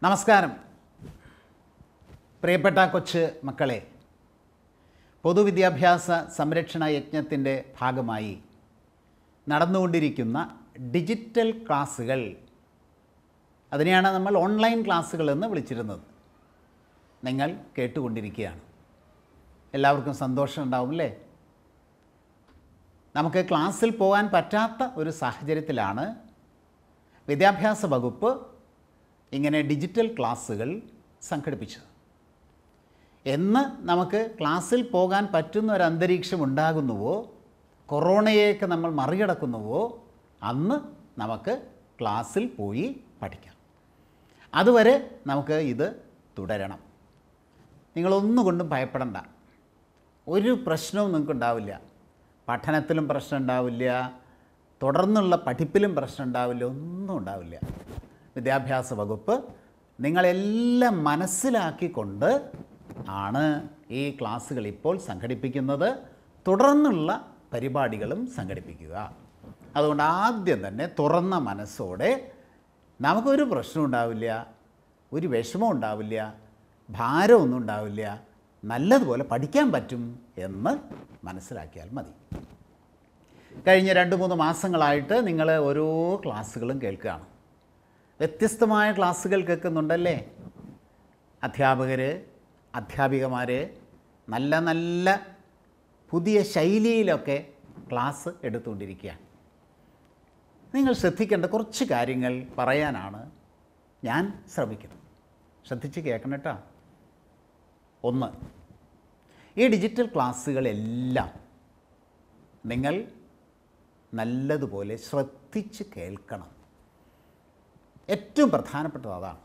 നമസ്കാരം പ്രിയപ്പെട്ട കൊച്ചു മക്കളെ, പൊതുവിദ്യാഭ്യാസ സംരക്ഷണ യജ്ഞത്തിൻ്റെ ഭാഗമായി നടന്നുകൊണ്ടിരിക്കുന്ന ഡിജിറ്റൽ ക്ലാസ്സുകൾ, അതിനെയാണ് നമ്മൾ ഓൺലൈൻ ക്ലാസ്സുകൾ എന്ന് വിളിച്ചിരുന്നത്, നിങ്ങൾ കേട്ടുകൊണ്ടിരിക്കുകയാണ്. എല്ലാവർക്കും സന്തോഷം ഉണ്ടാവും അല്ലേ? നമുക്ക് ക്ലാസ്സിൽ പോകാൻ പറ്റാത്ത ഒരു സാഹചര്യത്തിലാണ് വിദ്യാഭ്യാസ വകുപ്പ് ഇങ്ങനെ ഡിജിറ്റൽ ക്ലാസ്സുകൾ സംഘടിപ്പിച്ചത്. എന്ന് നമുക്ക് ക്ലാസ്സിൽ പോകാൻ പറ്റുന്ന ഒരു അന്തരീക്ഷം ഉണ്ടാകുന്നുവോ, കൊറോണയെയൊക്കെ നമ്മൾ മറികടക്കുന്നുവോ, അന്ന് നമുക്ക് ക്ലാസ്സിൽ പോയി പഠിക്കാം. അതുവരെ നമുക്ക് ഇത് തുടരണം. നിങ്ങളൊന്നുകൊണ്ടും ഭയപ്പെടണ്ട. ഒരു പ്രശ്നവും നിങ്ങൾക്കുണ്ടാവില്ല. പഠനത്തിലും പ്രശ്നം ഉണ്ടാവില്ല, തുടർന്നുള്ള പഠിപ്പിലും പ്രശ്നം ഉണ്ടാവില്ല, ഒന്നും ഉണ്ടാവില്ല. വിദ്യാഭ്യാസ വകുപ്പ് നിങ്ങളെല്ലാം മനസ്സിലാക്കിക്കൊണ്ട് ആണ് ഈ ക്ലാസ്സുകൾ ഇപ്പോൾ സംഘടിപ്പിക്കുന്നത്, തുടർന്നുള്ള പരിപാടികളും സംഘടിപ്പിക്കുക. അതുകൊണ്ട് ആദ്യം തന്നെ തുറന്ന മനസ്സോടെ നമുക്കൊരു പ്രശ്നം ഉണ്ടാവില്ല, ഒരു വിഷമം ഉണ്ടാവില്ല, ഭാരമൊന്നും ഉണ്ടാവില്ല, നല്ലതുപോലെ പഠിക്കാൻ പറ്റും എന്ന് മനസ്സിലാക്കിയാൽ മതി. കഴിഞ്ഞ 2-3 മാസങ്ങളായിട്ട് നിങ്ങൾ ഓരോ ക്ലാസ്സുകളും കേൾക്കുകയാണ്. വ്യത്യസ്തമായ ക്ലാസ്സുകൾ കേൾക്കുന്നുണ്ടല്ലേ? അധ്യാപകർ, അധ്യാപികമാർ നല്ല നല്ല പുതിയ ശൈലിയിലൊക്കെ ക്ലാസ് എടുത്തുകൊണ്ടിരിക്കുകയാണ്. നിങ്ങൾ ശ്രദ്ധിക്കേണ്ട കുറച്ച് കാര്യങ്ങൾ പറയാനാണ് ഞാൻ ശ്രമിക്കുന്നത്. ശ്രദ്ധിച്ച് കേൾക്കണം കേട്ടോ. 1, ഈ ഡിജിറ്റൽ ക്ലാസ്സുകളെല്ലാം നിങ്ങൾ നല്ലതുപോലെ ശ്രദ്ധിച്ച് കേൾക്കണം. ഏറ്റവും പ്രധാനപ്പെട്ടത് അതാണ്.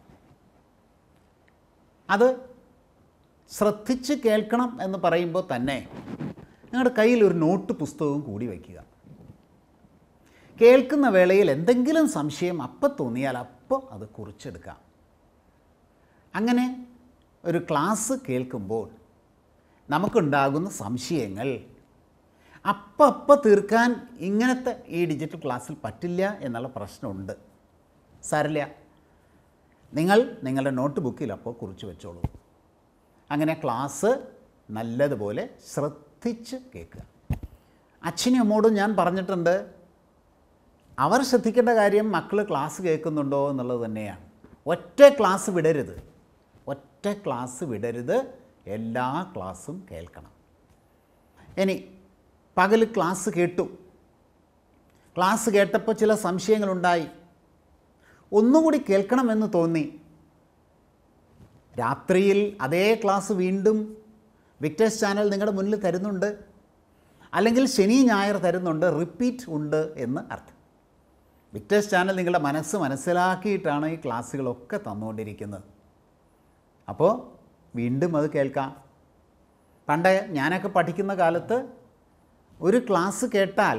അത് ശ്രദ്ധിച്ച് കേൾക്കണം എന്ന് പറയുമ്പോൾ തന്നെ നിങ്ങളുടെ കയ്യിൽ ഒരു നോട്ട് പുസ്തകവും കൂടി വയ്ക്കുക. കേൾക്കുന്ന വേളയിൽ എന്തെങ്കിലും സംശയം അപ്പം തോന്നിയാൽ അപ്പോൾ അത് കുറിച്ചെടുക്കാം. അങ്ങനെ ഒരു ക്ലാസ് കേൾക്കുമ്പോൾ നമുക്കുണ്ടാകുന്ന സംശയങ്ങൾ അപ്പം തീർക്കാൻ ഇങ്ങനത്തെ ഈ ഡിജിറ്റൽ ക്ലാസ്സിൽ പറ്റില്ല എന്നുള്ള പ്രശ്നമുണ്ട്. സാരമില്ല, നിങ്ങൾ നിങ്ങളുടെ നോട്ട് ബുക്കിൽ അപ്പോൾ കുറിച്ച് വെച്ചോളൂ. അങ്ങനെ ക്ലാസ് നല്ലതുപോലെ ശ്രദ്ധിച്ച് കേൾക്കുക. അച്ഛനും അമ്മോടും ഞാൻ പറഞ്ഞിട്ടുണ്ട്, അവർ ശ്രദ്ധിക്കേണ്ട കാര്യം മക്കൾ ക്ലാസ് കേൾക്കുന്നുണ്ടോ എന്നുള്ളത് തന്നെയാണ്. ഒറ്റ ക്ലാസ് വിടരുത്, എല്ലാ ക്ലാസ്സും കേൾക്കണം. ഇനി പകൽ ക്ലാസ് കേട്ടു, ക്ലാസ് കേട്ടപ്പോൾ ചില സംശയങ്ങളുണ്ടായി, ഒന്നുകൂടി കേൾക്കണമെന്ന് തോന്നി. രാത്രിയിൽ അതേ ക്ലാസ് വീണ്ടും വിക്ടേഴ്സ് ചാനൽ നിങ്ങളുടെ മുന്നിൽ തരുന്നുണ്ട്, അല്ലെങ്കിൽ ശനി ഞായർ തരുന്നുണ്ട്, റിപ്പീറ്റ് ഉണ്ട് എന്ന് അർത്ഥം. വിക്ടേഴ്സ് ചാനൽ നിങ്ങളുടെ മനസ്സിലാക്കിയിട്ടാണ് ഈ ക്ലാസ്സുകളൊക്കെ തന്നുകൊണ്ടിരിക്കുന്നത്. അപ്പോൾ വീണ്ടും അത് കേൾക്കാം. പണ്ട് ഞാനൊക്കെ പഠിക്കുന്ന കാലത്ത് ഒരു ക്ലാസ് കേട്ടാൽ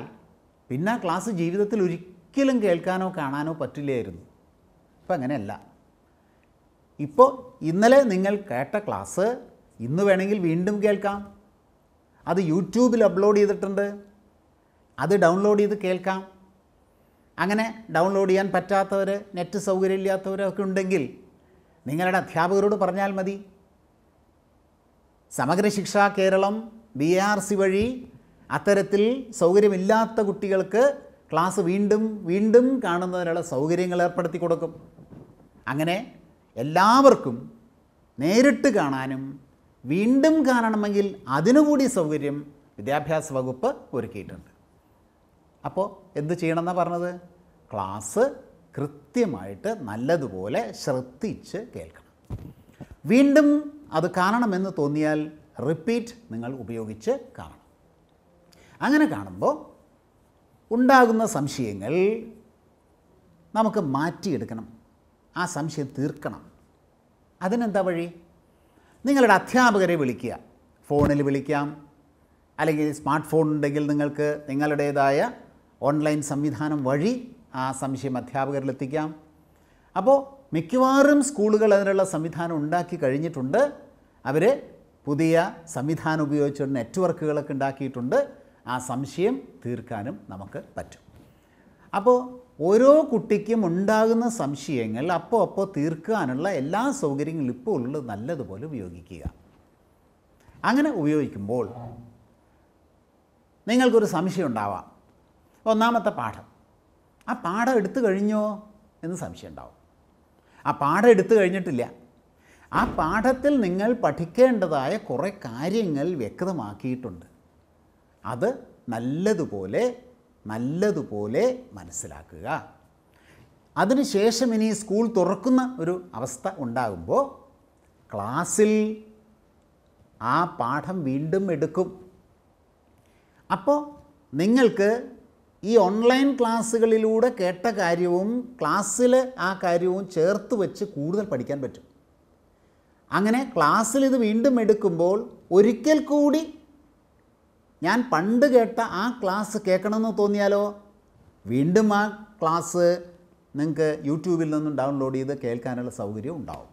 പിന്നെ ആ ക്ലാസ് ജീവിതത്തിൽ ഒരിക്കലും കേൾക്കാനോ കാണാനോ പറ്റില്ലായിരുന്നു. ഇപ്പം അങ്ങനെയല്ല. ഇപ്പോൾ ഇന്നലെ നിങ്ങൾ കേട്ട ക്ലാസ് ഇന്ന് വേണമെങ്കിൽ വീണ്ടും കേൾക്കാം. അത് യൂട്യൂബിൽ അപ്ലോഡ് ചെയ്തിട്ടുണ്ട്, അത് ഡൗൺലോഡ് ചെയ്ത് കേൾക്കാം. അങ്ങനെ ഡൗൺലോഡ് ചെയ്യാൻ പറ്റാത്തവർ, നെറ്റ് സൗകര്യമില്ലാത്തവരൊക്കെ ഉണ്ടെങ്കിൽ നിങ്ങളുടെ അധ്യാപകരോട് പറഞ്ഞാൽ മതി. സമഗ്ര ശിക്ഷാ കേരളം BARC വഴി അത്തരത്തിൽ സൗകര്യമില്ലാത്ത കുട്ടികൾക്ക് ക്ലാസ് വീണ്ടും കാണുന്നതിനുള്ള സൗകര്യങ്ങൾ ഏർപ്പെടുത്തി കൊടുക്കും. അങ്ങനെ എല്ലാവർക്കും നേരിട്ട് കാണാനും വീണ്ടും കാണണമെങ്കിൽ അതിനുകൂടി സൗകര്യം വിദ്യാഭ്യാസ വകുപ്പ് ഒരുക്കിയിട്ടുണ്ട്. അപ്പോൾ എന്ത് ചെയ്യണമെന്നാണ് പറഞ്ഞത്? ക്ലാസ് കൃത്യമായിട്ട് നല്ലതുപോലെ ശ്രദ്ധിച്ച് കേൾക്കണം. വീണ്ടും അത് കാണണമെന്ന് തോന്നിയാൽ റിപ്പീറ്റ് നിങ്ങൾ ഉപയോഗിച്ച് കാണണം. അങ്ങനെ കാണുമ്പോൾ ഉണ്ടാകുന്ന സംശയങ്ങൾ നമുക്ക് മാറ്റിയെടുക്കണം, ആ സംശയം തീർക്കണം. അതിനെന്താ വഴി? നിങ്ങളുടെ അധ്യാപകരെ വിളിക്കുക. ഫോണിൽ വിളിക്കാം, അല്ലെങ്കിൽ സ്മാർട്ട് ഫോൺ ഉണ്ടെങ്കിൽ നിങ്ങൾക്ക് നിങ്ങളുടേതായ ഓൺലൈൻ സംവിധാനം വഴി ആ സംശയം അധ്യാപകരിലെത്തിക്കാം. അപ്പോൾ മിക്കവാറും സ്കൂളുകൾ അതിനുള്ള സംവിധാനം ഉണ്ടാക്കി കഴിഞ്ഞിട്ടുണ്ട്. അവർ പുതിയ സംവിധാനം ഉപയോഗിച്ചുകൊണ്ട് നെറ്റ്വർക്കുകളൊക്കെ ഉണ്ടാക്കിയിട്ടുണ്ട്. ആ സംശയം തീർക്കാനും നമുക്ക് പറ്റും. അപ്പോൾ ഓരോ കുട്ടിക്കും ഉണ്ടാകുന്ന സംശയങ്ങൾ അപ്പോൾ തീർക്കാനുള്ള എല്ലാ സൗകര്യങ്ങളും ഇപ്പോൾ ഉള്ളത് നല്ലതുപോലെ ഉപയോഗിക്കുക. അങ്ങനെ ഉപയോഗിക്കുമ്പോൾ നിങ്ങൾക്കൊരു സംശയം ഉണ്ടാവാം. ഒന്നാമത്തെ പാഠം, ആ പാഠം എടുത്തു കഴിഞ്ഞോ എന്ന് സംശയം ഉണ്ടാവും. ആ പാഠം എടുത്തു കഴിഞ്ഞിട്ടില്ല. ആ പാഠത്തിൽ നിങ്ങൾ പഠിക്കേണ്ടതായ കുറേ കാര്യങ്ങൾ വ്യക്തമാക്കിയിട്ടുണ്ട്. അത് നല്ലതുപോലെ മനസ്സിലാക്കുക. അതിനുശേഷം ഇനി സ്കൂൾ തുറക്കുന്ന ഒരു അവസ്ഥ ഉണ്ടാകുമ്പോൾ ക്ലാസ്സിൽ ആ പാഠം വീണ്ടും എടുക്കും. അപ്പോൾ നിങ്ങൾക്ക് ഈ ഓൺലൈൻ ക്ലാസ്സുകളിലൂടെ കേട്ട കാര്യവും ക്ലാസ്സിൽ ആ കാര്യവും ചേർത്ത് വെച്ച് കൂടുതൽ പഠിക്കാൻ പറ്റും. അങ്ങനെ ക്ലാസ്സിൽ ഇത് വീണ്ടും എടുക്കുമ്പോൾ ഒരിക്കൽ കൂടി ഞാൻ പണ്ട് കേട്ട ആ ക്ലാസ് കേൾക്കണമെന്ന് തോന്നിയാലോ വീണ്ടും ആ ക്ലാസ് നിങ്ങൾക്ക് യൂട്യൂബിൽ നിന്നും ഡൗൺലോഡ് ചെയ്ത് കേൾക്കാനുള്ള സൗകര്യം ഉണ്ടാവും.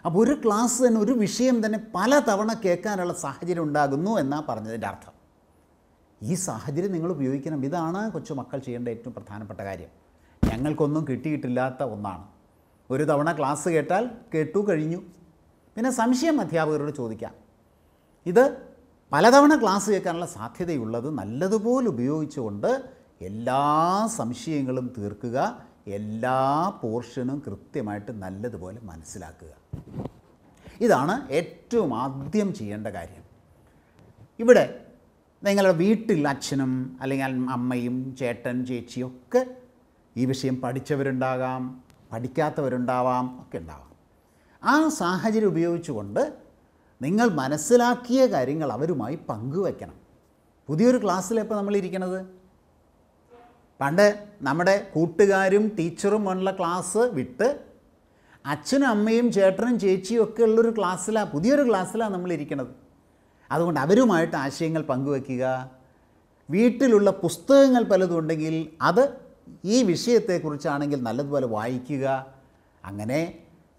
അപ്പോൾ ഒരു ക്ലാസ് തന്നെ, ഒരു വിഷയം തന്നെ പല തവണ കേൾക്കാനുള്ള സാഹചര്യം ഉണ്ടാകുന്നു എന്നാണ് പറഞ്ഞതിൻ്റെ അർത്ഥം. ഈ സാഹചര്യം നിങ്ങൾ ഉപയോഗിക്കണം. ഇതാണ് കൊച്ചുമക്കൾ ചെയ്യേണ്ട ഏറ്റവും പ്രധാനപ്പെട്ട കാര്യം. ഞങ്ങൾക്കൊന്നും കിട്ടിയിട്ടില്ലാത്ത ഒന്നാണ്. ഒരു തവണ ക്ലാസ് കേട്ടാൽ കേട്ടു കഴിഞ്ഞു. പിന്നെ സംശയം അധ്യാപകരോട് ചോദിക്കാം. ഇത് പലതവണ ക്ലാസ് കേൾക്കാനുള്ള സാധ്യതയുള്ളത് നല്ലതുപോലെ ഉപയോഗിച്ചുകൊണ്ട് എല്ലാ സംശയങ്ങളും തീർക്കുക, എല്ലാ പോർഷനും കൃത്യമായിട്ട് നല്ലതുപോലെ മനസ്സിലാക്കുക. ഇതാണ് ഏറ്റവും ആദ്യം ചെയ്യേണ്ട കാര്യം. ഇവിടെ നിങ്ങളുടെ വീട്ടിൽ അച്ഛനും അല്ലെങ്കിൽ അമ്മയും ചേട്ടൻ ചേച്ചിയും ഒക്കെ ഈ വിഷയം പഠിച്ചവരുണ്ടാകാം, പഠിക്കാത്തവരുണ്ടാവാം, ഒക്കെ ഉണ്ടാവാം. ആ സാഹചര്യം ഉപയോഗിച്ചുകൊണ്ട് നിങ്ങൾ മനസ്സിലാക്കിയ കാര്യങ്ങൾ അവരുമായി പങ്കുവയ്ക്കണം. പുതിയൊരു ക്ലാസ്സിലിപ്പോൾ നമ്മളിരിക്കണത് പണ്ട് നമ്മുടെ കൂട്ടുകാരും ടീച്ചറും ഉള്ള ക്ലാസ് വിട്ട് അച്ഛനും അമ്മയും ചേട്ടനും ചേച്ചിയും ഒക്കെ ഉള്ളൊരു ക്ലാസ്സിലാണ്, പുതിയൊരു ക്ലാസ്സിലാണ് നമ്മളിരിക്കണത്. അതുകൊണ്ട് അവരുമായിട്ട് ആശയങ്ങൾ പങ്കുവയ്ക്കുക. വീട്ടിലുള്ള പുസ്തകങ്ങൾ പലതും ഉണ്ടെങ്കിൽ അത് ഈ വിഷയത്തെക്കുറിച്ചാണെങ്കിൽ നല്ലതുപോലെ വായിക്കുക. അങ്ങനെ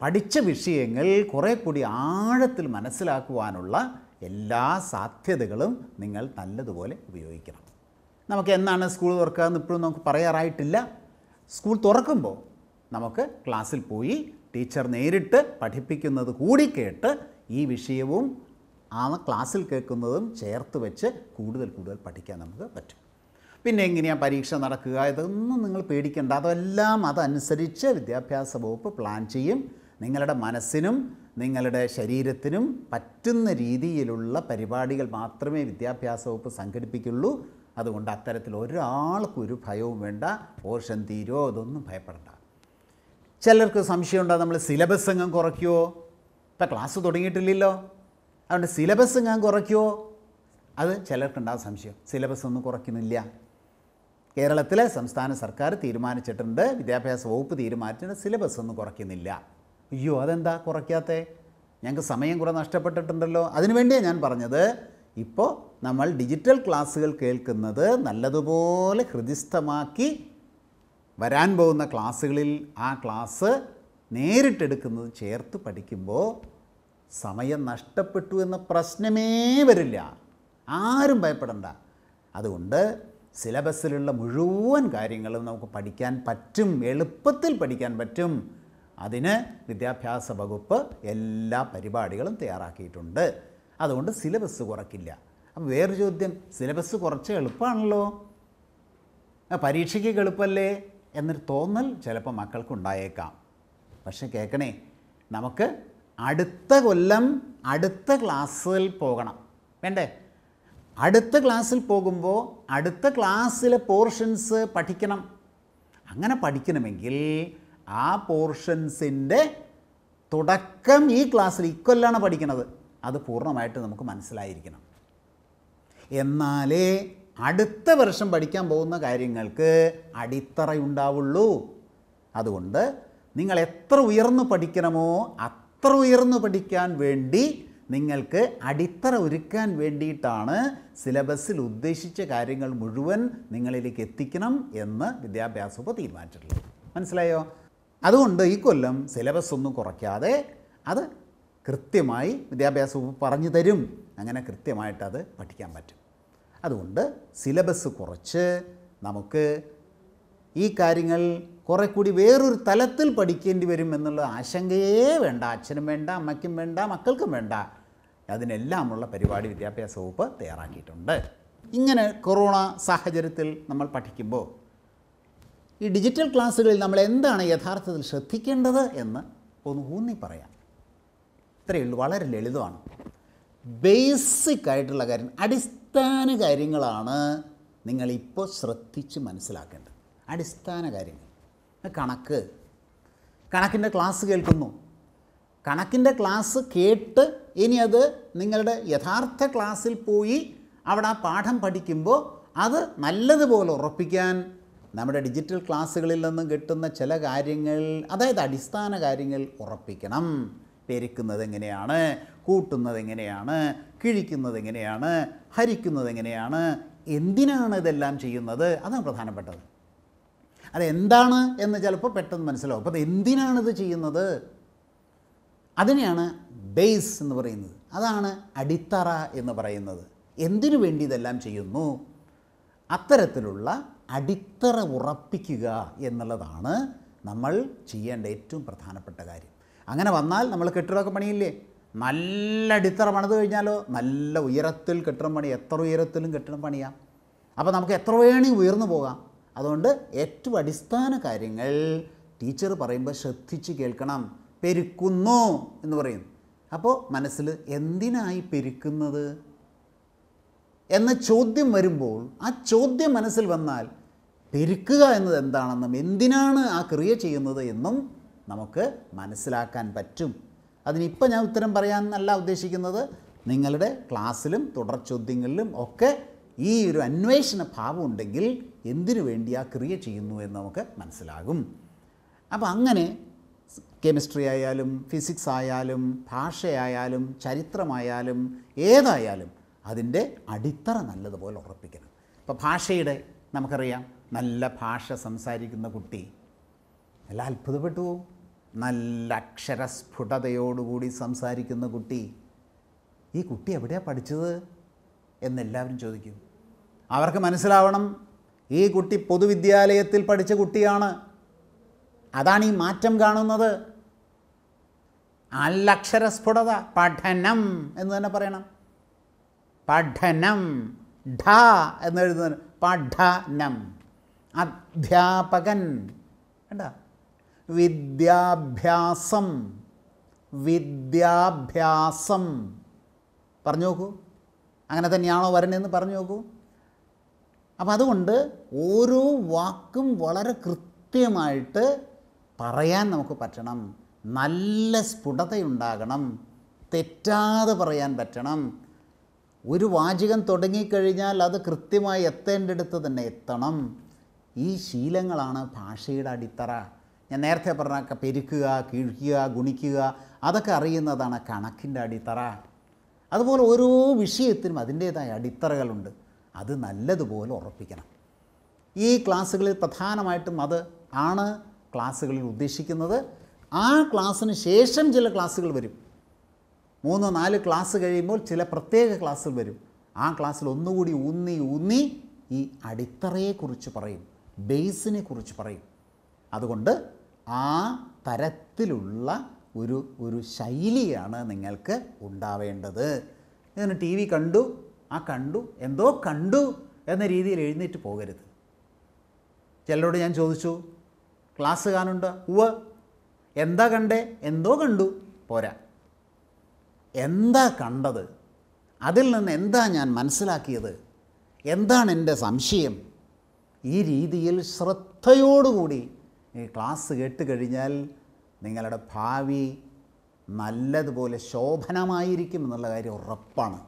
പഠിച്ച വിഷയങ്ങൾ കുറേ കൂടി ആഴത്തിൽ മനസ്സിലാക്കുവാനുള്ള എല്ലാ സാധ്യതകളും നിങ്ങൾ നല്ലതുപോലെ ഉപയോഗിക്കണം. നമുക്ക് എന്നാണ് സ്കൂൾ തുറക്കുക എന്ന് ഇപ്പോഴും നമുക്ക് പറയാറായിട്ടില്ല. സ്കൂൾ തുറക്കുമ്പോൾ നമുക്ക് ക്ലാസ്സിൽ പോയി ടീച്ചർ നേരിട്ട് പഠിപ്പിക്കുന്നത് കൂടി കേട്ട് ഈ വിഷയവും ആ ക്ലാസ്സിൽ കേൾക്കുന്നതും ചേർത്ത് വെച്ച് കൂടുതൽ പഠിക്കാൻ നമുക്ക് പറ്റും. പിന്നെ എങ്ങനെയാണ് പരീക്ഷ നടക്കുക, ഇതൊന്നും നിങ്ങൾ പേടിക്കേണ്ട. അതെല്ലാം അതനുസരിച്ച് വിദ്യാഭ്യാസ വകുപ്പ് പ്ലാൻ ചെയ്യും. നിങ്ങളുടെ മനസ്സിനും നിങ്ങളുടെ ശരീരത്തിനും പറ്റുന്ന രീതിയിലുള്ള പരിപാടികൾ മാത്രമേ വിദ്യാഭ്യാസ വകുപ്പ് സംഘടിപ്പിക്കുള്ളൂ. അതുകൊണ്ട് അത്തരത്തിൽ ഒരാൾക്കും ഒരു ഭയവും വേണ്ട. പോർഷൻ തീരോ അതൊന്നും ഭയപ്പെടേണ്ട. ചിലർക്ക് സംശയമുണ്ടോ, നമ്മൾ സിലബസ് എങ്ങും കുറയ്ക്കുമോ? ഇപ്പം ക്ലാസ് തുടങ്ങിയിട്ടില്ലല്ലോ, അതുകൊണ്ട് സിലബസ് എങ്ങും കുറയ്ക്കുമോ? അത് ചിലർക്കുണ്ടാകും സംശയം. സിലബസ് ഒന്നും കുറയ്ക്കുന്നില്ല. കേരളത്തിലെ സംസ്ഥാന സർക്കാർ തീരുമാനിച്ചിട്ടുണ്ട്, വിദ്യാഭ്യാസ വകുപ്പ് തീരുമാനിച്ചിട്ടുണ്ട്, സിലബസ് ഒന്നും കുറയ്ക്കുന്നില്ല. അയ്യോ, അതെന്താ കുറയ്ക്കാത്തേ? ഞങ്ങൾക്ക് സമയം കുറേ നഷ്ടപ്പെട്ടിട്ടുണ്ടല്ലോ. അതിനുവേണ്ടിയാണ് ഞാൻ പറഞ്ഞത്, ഇപ്പോൾ നമ്മൾ ഡിജിറ്റൽ ക്ലാസ്സുകൾ കേൾക്കുന്നത് നല്ലതുപോലെ ഹൃദിസ്ഥമാക്കി വരാൻ പോകുന്ന ക്ലാസ്സുകളിൽ ആ ക്ലാസ് നേരിട്ടെടുക്കുന്നത് ചേർത്ത് പഠിക്കുമ്പോൾ സമയം നഷ്ടപ്പെട്ടു എന്ന പ്രശ്നമേ വരില്ല. ആരും ഭയപ്പെടണ്ട. അതുകൊണ്ട് സിലബസിലുള്ള മുഴുവൻ കാര്യങ്ങളും നമുക്ക് പഠിക്കാൻ പറ്റും, എളുപ്പത്തിൽ പഠിക്കാൻ പറ്റും. അതിന് വിദ്യാഭ്യാസ വകുപ്പ് എല്ലാ പരിപാടികളും തയ്യാറാക്കിയിട്ടുണ്ട്. അതുകൊണ്ട് സിലബസ് കുറയ്ക്കില്ല. അപ്പം വേറൊരു ചോദ്യം, സിലബസ് കുറച്ച് എളുപ്പമാണല്ലോ, പരീക്ഷയ്ക്ക് എളുപ്പമല്ലേ എന്നൊരു തോന്നൽ ചിലപ്പോൾ മക്കൾക്കുണ്ടായേക്കാം. പക്ഷെ കേൾക്കണേ, നമുക്ക് അടുത്ത കൊല്ലം അടുത്ത ക്ലാസ്സിൽ പോകണം വേണ്ടേ? അടുത്ത ക്ലാസ്സിൽ പോകുമ്പോൾ അടുത്ത ക്ലാസ്സിലെ പോർഷൻസ് പഠിക്കണം. അങ്ങനെ പഠിക്കണമെങ്കിൽ ആ പോർഷൻസിൻ്റെ തുടക്കം ഈ ക്ലാസ്സിൽ ഇക്കൊല്ലാണ് പഠിക്കുന്നത്, അത് പൂർണ്ണമായിട്ട് നമുക്ക് മനസ്സിലായിരിക്കണം. എന്നാലേ അടുത്ത വർഷം പഠിക്കാൻ പോകുന്ന കാര്യങ്ങൾക്ക് അടിത്തറയുണ്ടാവുള്ളൂ. അതുകൊണ്ട് നിങ്ങൾ എത്ര ഉയർന്നു പഠിക്കണമോ അത്ര ഉയർന്നു പഠിക്കാൻ വേണ്ടി നിങ്ങൾക്ക് അടിത്തറ ഒരുക്കാൻ വേണ്ടിയിട്ടാണ് സിലബസിൽ ഉദ്ദേശിച്ച കാര്യങ്ങൾ മുഴുവൻ നിങ്ങളിലേക്ക് എത്തിക്കണം എന്ന് വിദ്യാഭ്യാസ വകുപ്പ് തീരുമാനിച്ചിട്ടുള്ളത്. മനസ്സിലായോ? അതുകൊണ്ട് ഈ കൊല്ലം സിലബസ് ഒന്നും കുറയ്ക്കാതെ അത് കൃത്യമായി വിദ്യാഭ്യാസ വകുപ്പ് പറഞ്ഞു തരും. അങ്ങനെ കൃത്യമായിട്ടത് പഠിക്കാൻ പറ്റും. അതുകൊണ്ട് സിലബസ് കുറച്ച് നമുക്ക് ഈ കാര്യങ്ങൾ കുറെ കൂടി വേറൊരു തലത്തിൽ പഠിക്കേണ്ടി വരും എന്നുള്ള ആശങ്കയേ വേണ്ട. അച്ഛനും വേണ്ട, അമ്മയ്ക്കും വേണ്ട, മക്കൾക്കും വേണ്ട. അതിനെല്ലാമുള്ള പരിപാടി വിദ്യാഭ്യാസ വകുപ്പ് തയ്യാറാക്കിയിട്ടുണ്ട്. ഇങ്ങനെ കൊറോണ സാഹചര്യത്തിൽ നമ്മൾ പഠിക്കുമ്പോൾ ഈ ഡിജിറ്റൽ ക്ലാസ്സുകളിൽ നമ്മൾ എന്താണ് യഥാർത്ഥത്തിൽ ശ്രദ്ധിക്കേണ്ടത് എന്ന് ഒന്ന് ഊന്നി പറയാം. ഇത്രയേ ഉള്ളൂ, വളരെ ലളിതമാണ്. ബേസിക് ആയിട്ടുള്ള കാര്യം, അടിസ്ഥാന കാര്യങ്ങളാണ് നിങ്ങളിപ്പോൾ ശ്രദ്ധിച്ച് മനസ്സിലാക്കേണ്ടത്. അടിസ്ഥാന കാര്യങ്ങൾ. കണക്കിൻ്റെ ക്ലാസ് കേൾക്കുന്നു. കണക്കിൻ്റെ ക്ലാസ് കേട്ട് ഇനി അത് നിങ്ങളുടെ യഥാർത്ഥ ക്ലാസ്സിൽ പോയി അവിടെ ആ പാഠം പഠിക്കുമ്പോൾ അത് നല്ലതുപോലെ ഉറപ്പിക്കാൻ നമ്മുടെ ഡിജിറ്റൽ ക്ലാസ്സുകളിൽ നിന്നും കിട്ടുന്ന ചില കാര്യങ്ങൾ, അതായത് അടിസ്ഥാന കാര്യങ്ങൾ ഉറപ്പിക്കണം. പെരുക്കുന്നത് എങ്ങനെയാണ്, കൂട്ടുന്നത് എങ്ങനെയാണ്, കിഴിക്കുന്നത് എങ്ങനെയാണ്, ഹരിക്കുന്നത് എങ്ങനെയാണ്, എന്തിനാണ് ഇതെല്ലാം ചെയ്യുന്നത്, അതാണ് പ്രധാനപ്പെട്ടത്. അതെന്താണ് എന്ന് ചിലപ്പോൾ പെട്ടെന്ന് മനസ്സിലാവും. അപ്പോൾ അത് എന്തിനാണിത് ചെയ്യുന്നത്, അതിനെയാണ് ബേസ് എന്ന് പറയുന്നത്. അതാണ് അടിത്തറ എന്ന് പറയുന്നത്. എന്തിനു വേണ്ടി ഇതെല്ലാം ചെയ്യുന്നു, അത്തരത്തിലുള്ള അടിത്തറ ഉറപ്പിക്കുക എന്നുള്ളതാണ് നമ്മൾ ചെയ്യേണ്ട ഏറ്റവും പ്രധാനപ്പെട്ട കാര്യം. അങ്ങനെ വന്നാൽ നമ്മൾ കെട്ടിടമൊക്കെ പണിയില്ലേ, നല്ല അടിത്തറ പണിത് കഴിഞ്ഞാലോ നല്ല ഉയരത്തിൽ കെട്ടിടം പണി, എത്ര ഉയരത്തിലും കെട്ടിടം പണിയാം. അപ്പോൾ നമുക്ക് എത്ര വേണമെങ്കിൽ ഉയർന്നു പോകാം. അതുകൊണ്ട് ഏറ്റവും അടിസ്ഥാന കാര്യങ്ങൾ ടീച്ചർ പറയുമ്പോൾ ശ്രദ്ധിച്ച് കേൾക്കണം. പെരുക്കുന്നു എന്ന് പറയും. അപ്പോൾ മനസ്സിൽ എന്തിനായി പെരുക്കുന്നത് എന്ന ചോദ്യം വരുമ്പോൾ, ആ ചോദ്യം മനസ്സിൽ വന്നാൽ പെരുക്കുക എന്നത് എന്താണെന്നും എന്തിനാണ് ആ ക്രിയ ചെയ്യുന്നത് എന്നും നമുക്ക് മനസ്സിലാക്കാൻ പറ്റും. അതിനിപ്പോൾ ഞാൻ ഉത്തരം പറയാനല്ല ഉദ്ദേശിക്കുന്നത്. നിങ്ങളുടെ ക്ലാസ്സിലും തുടർ ചോദ്യങ്ങളിലും ഒക്കെ ഈ ഒരു അന്വേഷണ ഭാവം ഉണ്ടെങ്കിൽ എന്തിനു വേണ്ടി ആ ക്രിയ ചെയ്യുന്നു എന്ന് നമുക്ക് മനസ്സിലാകും. അപ്പോൾ അങ്ങനെ കെമിസ്ട്രി ആയാലും ഫിസിക്സ് ആയാലും ഭാഷയായാലും ചരിത്രമായാലും ഏതായാലും അതിൻ്റെ അടിത്തറ നല്ലതുപോലെ ഉറപ്പിക്കണം. ഇപ്പോൾ ഭാഷയുടെ നമുക്കറിയാം, നല്ല ഭാഷ സംസാരിക്കുന്ന കുട്ടി എല്ലാം അത്ഭുതപ്പെട്ടു പോകും. നല്ല അക്ഷരസ്ഫുടതയോടുകൂടി സംസാരിക്കുന്ന കുട്ടി, ഈ കുട്ടി എവിടെയാണ് പഠിച്ചത് എന്നെല്ലാവരും ചോദിക്കും. അവർക്ക് മനസ്സിലാവണം, ഈ കുട്ടി പൊതുവിദ്യാലയത്തിൽ പഠിച്ച കുട്ടിയാണ്. അതാണ് ഈ മാറ്റം കാണുന്നത്. നല്ല അക്ഷരസ്ഫുടത, പഠനം എന്ന് തന്നെ പറയണം. പഠനം, ഢ എന്നെഴുതുന്നത് പഠനം. അധ്യാപകൻ, കണ്ട, വിദ്യാഭ്യാസം, വിദ്യാഭ്യാസം പറഞ്ഞു നോക്കൂ. അങ്ങനെ തന്നെയാണോ വരണതെന്ന് പറഞ്ഞു നോക്കൂ. അപ്പം അതുകൊണ്ട് ഓരോ വാക്കും വളരെ കൃത്യമായിട്ട് പറയാൻ നമുക്ക് പറ്റണം. നല്ല സ്ഫുടതയുണ്ടാകണം. തെറ്റാതെ പറയാൻ പറ്റണം. ഒരു വാചകം തുടങ്ങിക്കഴിഞ്ഞാൽ അത് കൃത്യമായി എത്തേണ്ടടുത്ത് തന്നെ എത്തണം. ഈ ശീലങ്ങളാണ് ഭാഷയുടെ അടിത്തറ. ഞാൻ നേരത്തെ പറഞ്ഞ പെരുക്കുക, കിഴിക്കുക, ഗുണിക്കുക, അതൊക്കെ അറിയുന്നതാണ് കണക്കിൻ്റെ അടിത്തറ. അതുപോലെ ഓരോ വിഷയത്തിനും അതിൻ്റേതായ അടിത്തറകളുണ്ട്. അത് നല്ലതുപോലെ ഉറപ്പിക്കണം. ഈ ക്ലാസ്സുകളിൽ പ്രധാനമായിട്ടും അത് ആണ് ക്ലാസ്സുകളിൽ ഉദ്ദേശിക്കുന്നത്. ആ ക്ലാസ്സിന് ശേഷം ചില ക്ലാസ്സുകൾ വരും. 3-4 ക്ലാസ് കഴിയുമ്പോൾ ചില പ്രത്യേക ക്ലാസ്സുകൾ വരും. ആ ക്ലാസ്സിൽ ഒന്നുകൂടി ഊന്നി ഈ അടിത്തറയെക്കുറിച്ച് പറയും, ബേസിനെ കുറിച്ച് പറയും. അതുകൊണ്ട് ആ തരത്തിലുള്ള ഒരു ശൈലിയാണ് നിങ്ങൾക്ക് ഉണ്ടാവേണ്ടത്. ഞാൻ ടി വി കണ്ടു, എന്തോ കണ്ടു എന്ന രീതിയിൽ എഴുന്നേറ്റ് പോകരുത്. ചിലരോട് ഞാൻ ചോദിച്ചു, ക്ലാസ് കാണുന്നുണ്ടോ? ഉവ്വ്. എന്താ കണ്ടേ? എന്തോ കണ്ടു. പോരാ. എന്താ കണ്ടത്? അതിൽ നിന്ന് എന്താ ഞാൻ മനസ്സിലാക്കിയത്? എന്താണ് എൻ്റെ സംശയം? ഈ രീതിയിൽ ശ്രദ്ധയോടുകൂടി ഈ ക്ലാസ് കേട്ട് കഴിഞ്ഞാൽ നിങ്ങളുടെ ഭാവി നല്ലതുപോലെ ശോഭനമായിരിക്കും എന്നുള്ള കാര്യം ഉറപ്പാണ്.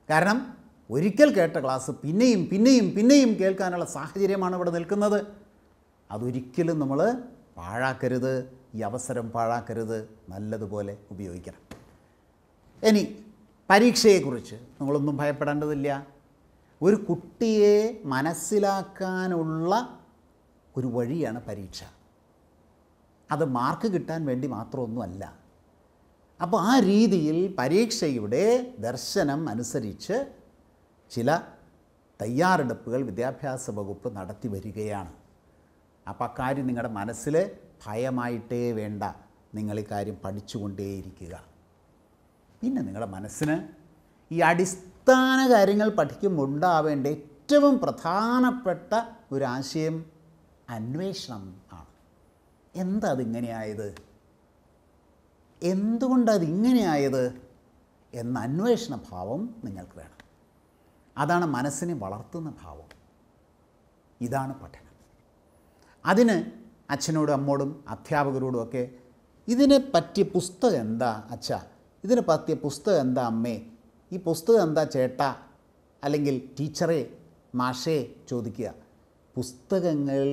കാരണം ഒരിക്കൽ കേട്ട ക്ലാസ് പിന്നെയും കേൾക്കാനുള്ള സാഹചര്യമാണ് ഇവിടെ നിൽക്കുന്നത്. അതൊരിക്കലും നമ്മൾ പാഴാക്കരുത്. ഈ അവസരം പാഴാക്കരുത്. നല്ലതുപോലെ ഉപയോഗിക്കണം. ഇനി പരീക്ഷയെക്കുറിച്ച് നിങ്ങളൊന്നും ഭയപ്പെടേണ്ടതില്ല. ഒരു കുട്ടിയെ മനസ്സിലാക്കാനുള്ള ഒരു വഴിയാണ് പരീക്ഷ. അത് മാർക്ക് കിട്ടാൻ വേണ്ടി മാത്രമൊന്നുമല്ല. അപ്പോൾ ആ രീതിയിൽ പരീക്ഷയുടെ ദർശനം അനുസരിച്ച് ചില തയ്യാറെടുപ്പുകൾ വിദ്യാഭ്യാസ വകുപ്പ് നടത്തി വരികയാണ്. അപ്പോൾ അക്കാര്യം നിങ്ങളുടെ മനസ്സിൽ ഭയമായിട്ടേ വേണ്ട. നിങ്ങൾ ഈ കാര്യം പഠിച്ചുകൊണ്ടേയിരിക്കുക. പിന്നെ നിങ്ങളുടെ മനസ്സിന് ഈ അടിസ്ഥാന കാര്യങ്ങൾ പഠിക്കുമ്പോൾ ഉണ്ടാവേണ്ട ഏറ്റവും പ്രധാനപ്പെട്ട ഒരാശയം അന്വേഷണം ആണ്. എന്താ അതിങ്ങനെയായത്, എന്തുകൊണ്ടതിങ്ങനെയായത് എന്ന അന്വേഷണ ഭാവം നിങ്ങൾക്ക് വേണം. അതാണ് മനസ്സിനെ വളർത്തുന്ന ഭാവം. ഇതാണ് പഠനം. അതിന് അച്ഛനോടും അമ്മോടും അധ്യാപകരോടും ഒക്കെ ഇതിനെ പറ്റിയ പുസ്തകം എന്താ അച്ഛാ, ഇതിനെ പറ്റിയ പുസ്തകം എന്താ അമ്മേ, ഈ പുസ്തകം എന്താ ചേട്ടാ, അല്ലെങ്കിൽ ടീച്ചറെ മാഷേ ചോദിക്കുക. പുസ്തകങ്ങൾ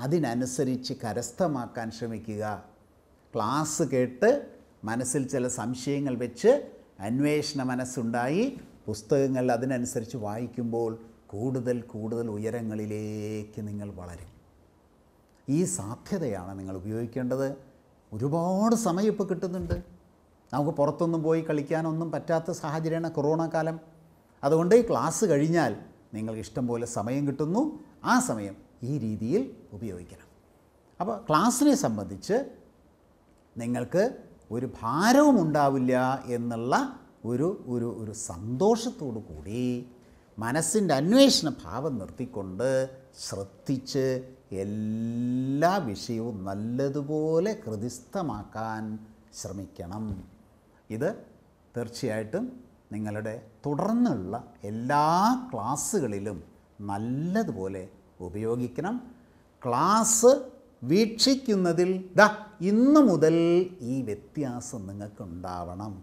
അതിനനുസരിച്ച് കരസ്ഥമാക്കാൻ ശ്രമിക്കുക. ക്ലാസ് കേട്ട് മനസ്സിൽ ചില സംശയങ്ങൾ വെച്ച് അന്വേഷണ മനസ്സുണ്ടായി പുസ്തകങ്ങൾ അതിനനുസരിച്ച് വായിക്കുമ്പോൾ കൂടുതൽ കൂടുതൽ ഉയരങ്ങളിലേക്ക് നിങ്ങൾ വളരും. ഈ സാധ്യതയാണ് നിങ്ങൾ ഉപയോഗിക്കേണ്ടത്. ഒരുപാട് സമയം ഇപ്പോൾ കിട്ടുന്നുണ്ട്. നമുക്ക് പുറത്തൊന്നും പോയി കളിക്കാനൊന്നും പറ്റാത്ത സാഹചര്യമാണ് കൊറോണ കാലം. അതുകൊണ്ട് ഈ ക്ലാസ് കഴിഞ്ഞാൽ നിങ്ങൾക്ക് ഇഷ്ടം പോലെ സമയം കിട്ടുന്നു. ആ സമയം ഈ രീതിയിൽ ഉപയോഗിക്കണം. അപ്പോൾ ക്ലാസ്സിനെ സംബന്ധിച്ച് നിങ്ങൾക്ക് ഒരു ഭാരവും ഉണ്ടാവില്ല എന്നുള്ള ഒരു സന്തോഷത്തോടു കൂടി മനസ്സിൻ്റെ അന്വേഷണ ഭാവം നിർത്തിക്കൊണ്ട് ശ്രദ്ധിച്ച് എല്ലാ വിഷയവും നല്ലതുപോലെ ഹൃദിസ്ഥമാക്കാൻ ശ്രമിക്കണം. ഇത് തീർച്ചയായിട്ടും നിങ്ങളുടെ തുടർന്നുള്ള എല്ലാ ക്ലാസ്സുകളിലും നല്ലതുപോലെ ഉപയോഗിക്കണം. ക്ലാസ് വീക്ഷിക്കുന്നതിൽ ഇന്നു മുതൽ ഈ വ്യത്യാസം നിങ്ങൾക്കുണ്ടാവണം.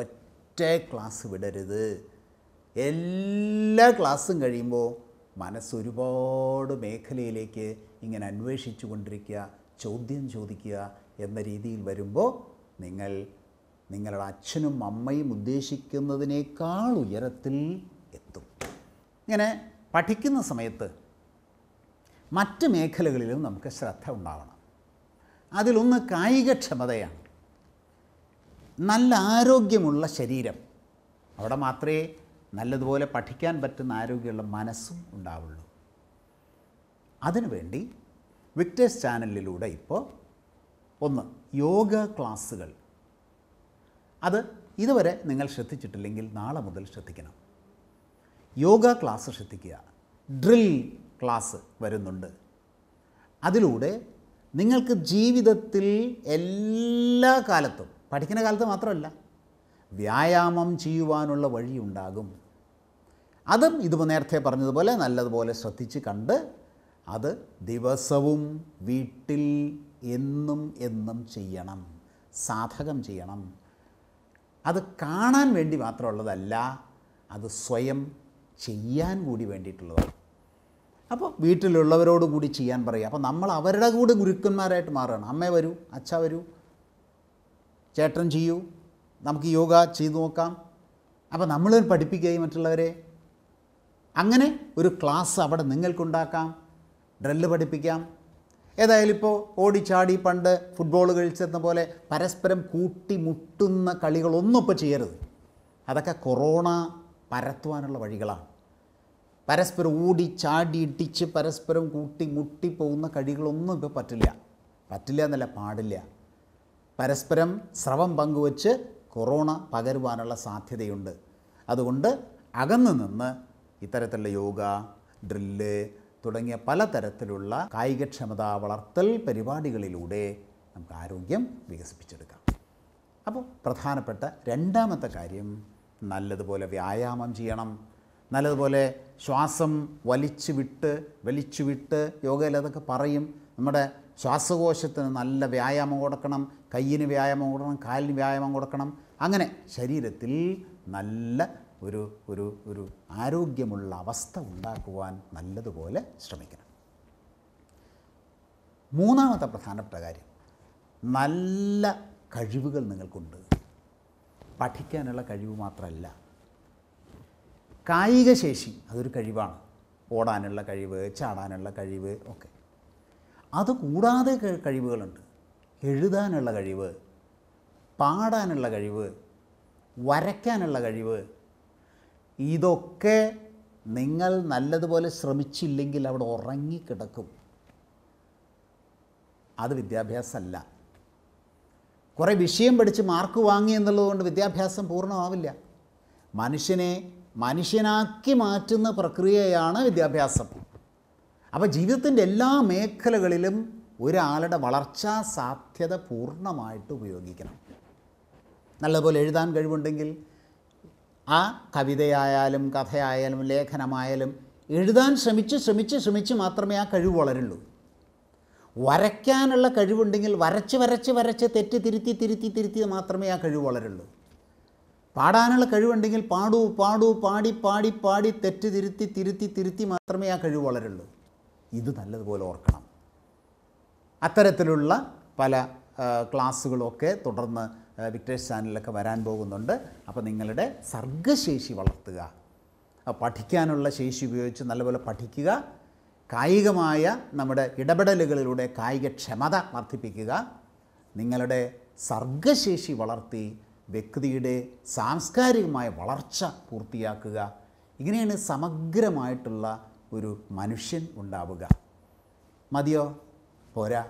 ഒറ്റ ക്ലാസ് വിടരുത്. എല്ലാ ക്ലാസ്സും കഴിയുമ്പോൾ മനസ്സൊരുപാട് മേഖലയിലേക്ക് ഇങ്ങനെ അന്വേഷിച്ചു കൊണ്ടിരിക്കുക, ചോദ്യം ചോദിക്കുക എന്ന രീതിയിൽ വരുമ്പോൾ നിങ്ങളുടെ അച്ഛനും അമ്മയും ഉദ്ദേശിക്കുന്നതിനേക്കാൾ ഉയരത്തിൽ എത്തും. ഇങ്ങനെ പഠിക്കുന്ന സമയത്ത് മറ്റ് മേഖലകളിലും നമുക്ക് ശ്രദ്ധ ഉണ്ടാവണം. അതിലൊന്ന് കായികക്ഷമതയാണ്. നല്ല ആരോഗ്യമുള്ള ശരീരം, അവിടെ മാത്രമേ നല്ലതുപോലെ പഠിക്കാൻ പറ്റുന്ന ആരോഗ്യമുള്ള മനസ്സും ഉണ്ടാവുള്ളൂ. അതിനുവേണ്ടി വിക്ടേഴ്സ് ചാനലിലൂടെ ഇപ്പോൾ ഒന്ന് യോഗ ക്ലാസ്സുകൾ, അത് ഇതുവരെ നിങ്ങൾ ശ്രദ്ധിച്ചിട്ടില്ലെങ്കിൽ നാളെ മുതൽ ശ്രദ്ധിക്കണം. യോഗ ക്ലാസ് ശ്രദ്ധിക്കുക. ഡ്രിൽ ക്ലാസ് വരുന്നുണ്ട്. അതിലൂടെ നിങ്ങൾക്ക് ജീവിതത്തിൽ എല്ലാ കാലത്തും, പഠിക്കുന്ന കാലത്ത് മാത്രമല്ല, വ്യായാമം ചെയ്യുവാനുള്ള വഴിയുണ്ടാകും. അതും ഇതുപോലെ നേരത്തെ പറഞ്ഞതുപോലെ നല്ലതുപോലെ ശ്രദ്ധിച്ച് കണ്ട് അത് ദിവസവും വീട്ടിൽ എന്നും ചെയ്യണം, സാധകം ചെയ്യണം. അത് കാണാൻ വേണ്ടി മാത്രമുള്ളതല്ല, അത് സ്വയം ചെയ്യാൻ കൂടി വേണ്ടിയിട്ടുള്ളതാണ്. അപ്പോൾ വീട്ടിലുള്ളവരോട് കൂടി ചെയ്യാൻ പറയുക. അപ്പോൾ നമ്മൾ അവരുടെ കൂടെ ഗുരുക്കന്മാരായിട്ട് മാറുകയാണ്. അമ്മ വരൂ, അച്ഛ വരൂ, ചേട്ടൻ ചെയ്യൂ, നമുക്ക് യോഗ ചെയ്തു നോക്കാം. അപ്പോൾ നമ്മൾ പഠിപ്പിക്കുകയും മറ്റുള്ളവരെ. അങ്ങനെ ഒരു ക്ലാസ് അവിടെ നിങ്ങൾക്കുണ്ടാക്കാം. ഡ്രില്ല് പഠിപ്പിക്കാം. ഏതായാലും ഇപ്പോൾ ഓടിച്ചാടി പണ്ട് ഫുട്ബോൾ കളിച്ചെന്ന പോലെ പരസ്പരം കൂട്ടിമുട്ടുന്ന കളികളൊന്നും ഇപ്പോൾ ചെയ്യരുത്. അതൊക്കെ കൊറോണ പരത്തുവാനുള്ള വഴികളാണ്. പരസ്പരം ഓടിച്ചാടി ഇടിച്ച് പരസ്പരം മുട്ടിപ്പോകുന്ന കളികളൊന്നും ഇപ്പോൾ പറ്റില്ല എന്നല്ല, പാടില്ല. പരസ്പരം സ്രവം പങ്കുവച്ച് കൊറോണ പകരുവാനുള്ള സാധ്യതയുണ്ട്. അതുകൊണ്ട് അകന്നു നിന്ന് ഇത്തരത്തിലുള്ള യോഗ, ഡ്രില്ല് തുടങ്ങിയ പലതരത്തിലുള്ള കായികക്ഷമത വളർത്തൽ പരിപാടികളിലൂടെ നമുക്ക് ആരോഗ്യം വികസിപ്പിച്ചെടുക്കാം. അപ്പോൾ പ്രധാനപ്പെട്ട രണ്ടാമത്തെ കാര്യം, നല്ലതുപോലെ വ്യായാമം ചെയ്യണം. നല്ലതുപോലെ ശ്വാസം വലിച്ചു വിട്ട് യോഗയിൽ അതൊക്കെ പറയും. നമ്മുടെ ശ്വാസകോശത്തിന് നല്ല വ്യായാമം കൊടുക്കണം, കയ്യിന് വ്യായാമം കൊടുക്കണം, കാലിന് വ്യായാമം കൊടുക്കണം. അങ്ങനെ ശരീരത്തിൽ നല്ല ഒരു ആരോഗ്യമുള്ള അവസ്ഥ ഉണ്ടാക്കുവാൻ നല്ലതുപോലെ ശ്രമിക്കണം. മൂന്നാമത്തെ പ്രധാനപ്പെട്ട കാര്യം, നല്ല കഴിവുകൾ നിങ്ങൾക്കുണ്ട്. പഠിക്കാനുള്ള കഴിവ് മാത്രമല്ല, കായിക ശേഷി അതൊരു കഴിവാണ്. ഓടാനുള്ള കഴിവ്, ചാടാനുള്ള കഴിവ് ഒക്കെ. അതുകൂടാതെ കഴിവുകളുണ്ട്. എഴുതാനുള്ള കഴിവ്, പാടാനുള്ള കഴിവ്, വരയ്ക്കാനുള്ള കഴിവ്. ഇതൊക്കെ നിങ്ങൾ നല്ലതുപോലെ ശ്രമിച്ചില്ലെങ്കിൽ അവിടെ ഉറങ്ങിക്കിടക്കും. അത് വിദ്യാഭ്യാസമല്ല. കുറേ വിഷയം പഠിച്ച് മാർക്ക് വാങ്ങി എന്നുള്ളതുകൊണ്ട് വിദ്യാഭ്യാസം പൂർണ്ണമാവില്ല. മനുഷ്യനെ മനുഷ്യനാക്കി മാറ്റുന്ന പ്രക്രിയയാണ് വിദ്യാഭ്യാസം. അപ്പോൾ ജീവിതത്തിൻ്റെ എല്ലാ മേഖലകളിലും ഒരാളുടെ വളർച്ചാ സാധ്യത പൂർണ്ണമായിട്ട് ഉപയോഗിക്കണം. നല്ലപോലെ എഴുതാൻ കഴിവുണ്ടെങ്കിൽ ആ കവിതയായാലും കഥയായാലും ലേഖനമായാലും എഴുതാൻ ശ്രമിച്ച് മാത്രമേ ആ കഴിവ് വളരുള്ളൂ. വരയ്ക്കാനുള്ള കഴിവുണ്ടെങ്കിൽ വരച്ച് തെറ്റ് തിരുത്തി മാത്രമേ ആ കഴിവ് വളരുള്ളൂ. പാടാനുള്ള കഴിവുണ്ടെങ്കിൽ പാടി തെറ്റ് തിരുത്തി മാത്രമേ ആ കഴിവ് വളരുള്ളൂ. ഇത് നല്ലതുപോലെ ഓർക്കണം. അത്തരത്തിലുള്ള പല ക്ലാസ്സുകളൊക്കെ തുടർന്ന് വിക്ടേഴ്സ് ചാനലിലൊക്കെ വരാൻ പോകുന്നുണ്ട്. അപ്പോൾ നിങ്ങളുടെ സർഗ്ഗശേഷി വളർത്തുക, പഠിക്കാനുള്ള ശേഷി ഉപയോഗിച്ച് നല്ലപോലെ പഠിക്കുക, കായികമായ നമ്മുടെ ഇടപെടലുകളിലൂടെ കായികക്ഷമത വർദ്ധിപ്പിക്കുക, നിങ്ങളുടെ സർഗ്ഗശേഷി വളർത്തി വ്യക്തിയുടെ സാംസ്കാരികമായ വളർച്ച പൂർത്തിയാക്കുക. ഇങ്ങനെയാണ് സമഗ്രമായിട്ടുള്ള ഒരു മനുഷ്യൻ ഉണ്ടാവുക. മതിയോ? പോരാ.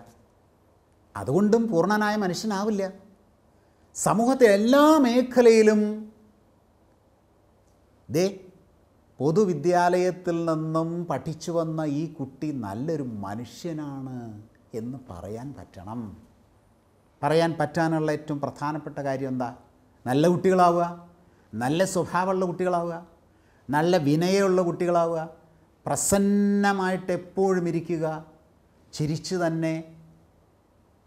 അതുകൊണ്ടും പൂർണ്ണനായ മനുഷ്യനാവില്ല. സമൂഹത്തെ എല്ലാ മേഖലയിലും പൊതുവിദ്യാലയത്തിൽ നിന്നും പഠിച്ചു വന്ന ഈ കുട്ടി നല്ലൊരു മനുഷ്യനാണ് എന്ന് പറയാൻ പറ്റണം. പറയാൻ പറ്റാനുള്ള ഏറ്റവും പ്രധാനപ്പെട്ട കാര്യം എന്താ? നല്ല കുട്ടികളാവുക, നല്ല സ്വഭാവമുള്ള കുട്ടികളാവുക, നല്ല വിനയമുള്ള കുട്ടികളാവുക, പ്രസന്നമായിട്ട് എപ്പോഴും ഇരിക്കുക, ചിരിച്ചു തന്നെ.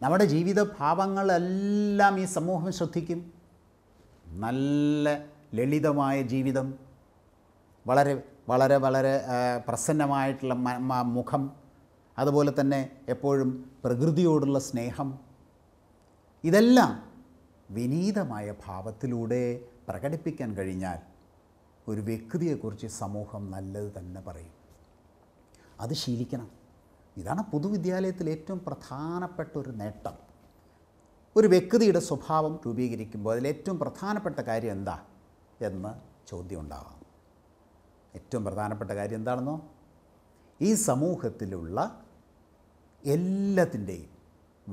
നമ്മുടെ ജീവിത ഭാവങ്ങളെല്ലാം ഈ സമൂഹം ശ്രദ്ധിക്കും. നല്ല ലളിതമായ ജീവിതം, വളരെ വളരെ വളരെ പ്രസന്നമായിട്ടുള്ള മുഖം, അതുപോലെ തന്നെ എപ്പോഴും പ്രകൃതിയോടുള്ള സ്നേഹം, ഇതെല്ലാം വിനീതമായ ഭാവത്തിലൂടെ പ്രകടിപ്പിക്കാൻ കഴിഞ്ഞാൽ ഒരു വ്യക്തിയെക്കുറിച്ച് സമൂഹം നല്ലത് തന്നെ പറയും. അത് ശീലിക്കണം. ഇതാണ് പൊതുവിദ്യാലയത്തിൽ ഏറ്റവും പ്രധാനപ്പെട്ട ഒരു നേട്ടം. ഒരു വ്യക്തിയുടെ സ്വഭാവം രൂപീകരിക്കുമ്പോൾ അതിലേറ്റവും പ്രധാനപ്പെട്ട കാര്യം എന്താ എന്ന് ചോദ്യം ഉണ്ടാകാം. ഏറ്റവും പ്രധാനപ്പെട്ട കാര്യം എന്താണെന്നോ? ഈ സമൂഹത്തിലുള്ള എല്ലാത്തിൻ്റെയും,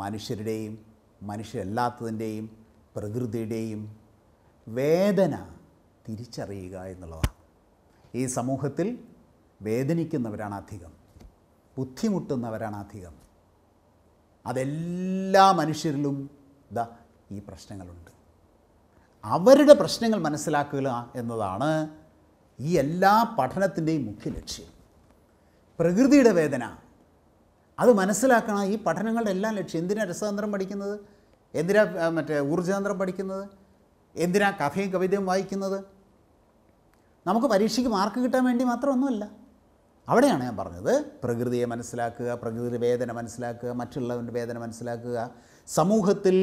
മനുഷ്യരുടെയും മനുഷ്യരല്ലാത്തതിൻ്റെയും പ്രകൃതിയുടെയും വേദന തിരിച്ചറിയുക എന്നുള്ളതാണ്. ഈ സമൂഹത്തിൽ വേദനിക്കുന്നവരാണ് അധികം, ബുദ്ധിമുട്ടുന്നവരാണ് അധികം. അതെല്ലാ മനുഷ്യരിലും ഈ പ്രശ്നങ്ങളുണ്ട്. അവരുടെ പ്രശ്നങ്ങൾ മനസ്സിലാക്കുക എന്നതാണ് ഈ എല്ലാ പഠനത്തിൻ്റെയും മുഖ്യ ലക്ഷ്യം. പ്രകൃതിയുടെ വേദന അത് മനസ്സിലാക്കണം. ഈ പഠനങ്ങളുടെ എല്ലാം ലക്ഷ്യം. എന്തിനാണ് രസതന്ത്രം പഠിക്കുന്നത്? എന്തിനാ ഊർജ്ജതന്ത്രം പഠിക്കുന്നത്? എന്തിനാ കഥയും കവിതയും വായിക്കുന്നത്? നമുക്ക് പരീക്ഷയ്ക്ക് മാർക്ക് കിട്ടാൻ വേണ്ടി മാത്രമൊന്നുമല്ല. അവിടെയാണ് ഞാൻ പറഞ്ഞത്, പ്രകൃതിയെ മനസ്സിലാക്കുക, പ്രകൃതിയുടെ വേദന മനസ്സിലാക്കുക, മറ്റുള്ളവൻ്റെ വേദന മനസ്സിലാക്കുക, സമൂഹത്തിൽ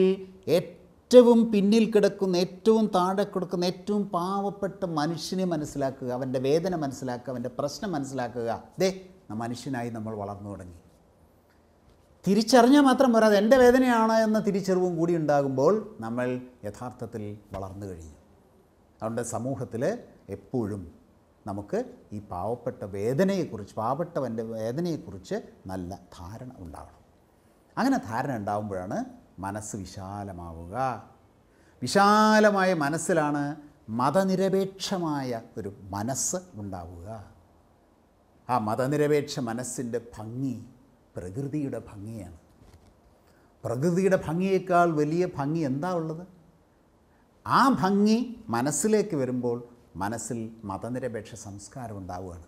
ഏറ്റവും പിന്നിൽ കിടക്കുന്ന, ഏറ്റവും താഴെ കിടക്കുന്ന, ഏറ്റവും പാവപ്പെട്ട മനുഷ്യനെ മനസ്സിലാക്കുക, അവൻ്റെ വേദന മനസ്സിലാക്കുക, അവൻ്റെ പ്രശ്നം മനസ്സിലാക്കുക. മനുഷ്യനായി നമ്മൾ വളർന്നു തുടങ്ങി. തിരിച്ചറിഞ്ഞാൽ മാത്രം പോരാ, അത് എൻ്റെ വേദനയാണ് എന്ന തിരിച്ചറിവും കൂടി ഉണ്ടാകുമ്പോൾ നമ്മൾ യഥാർത്ഥത്തിൽ വളർന്നു കഴിഞ്ഞു. അതുകൊണ്ട് സമൂഹത്തിൽ എപ്പോഴും നമുക്ക് ഈ പാവപ്പെട്ടവൻ്റെ വേദനയെക്കുറിച്ച് നല്ല ധാരണ ഉണ്ടാവണം. അങ്ങനെ ധാരണ ഉണ്ടാകുമ്പോഴാണ് മനസ്സ് വിശാലമാവുക. വിശാലമായ മനസ്സിലാണ് മതനിരപേക്ഷമായ ഒരു മനസ്സ് ഉണ്ടാവുക. ആ മതനിരപേക്ഷ മനസ്സിൻ്റെ ഭംഗി പ്രകൃതിയുടെ ഭംഗിയാണ്. പ്രകൃതിയുടെ ഭംഗിയേക്കാൾ വലിയ ഭംഗി എന്താ ഉള്ളത്? ആ ഭംഗി മനസ്സിലേക്ക് വരുമ്പോൾ മനസ്സിൽ മതനിരപേക്ഷ സംസ്കാരം ഉണ്ടാവുകയാണ്.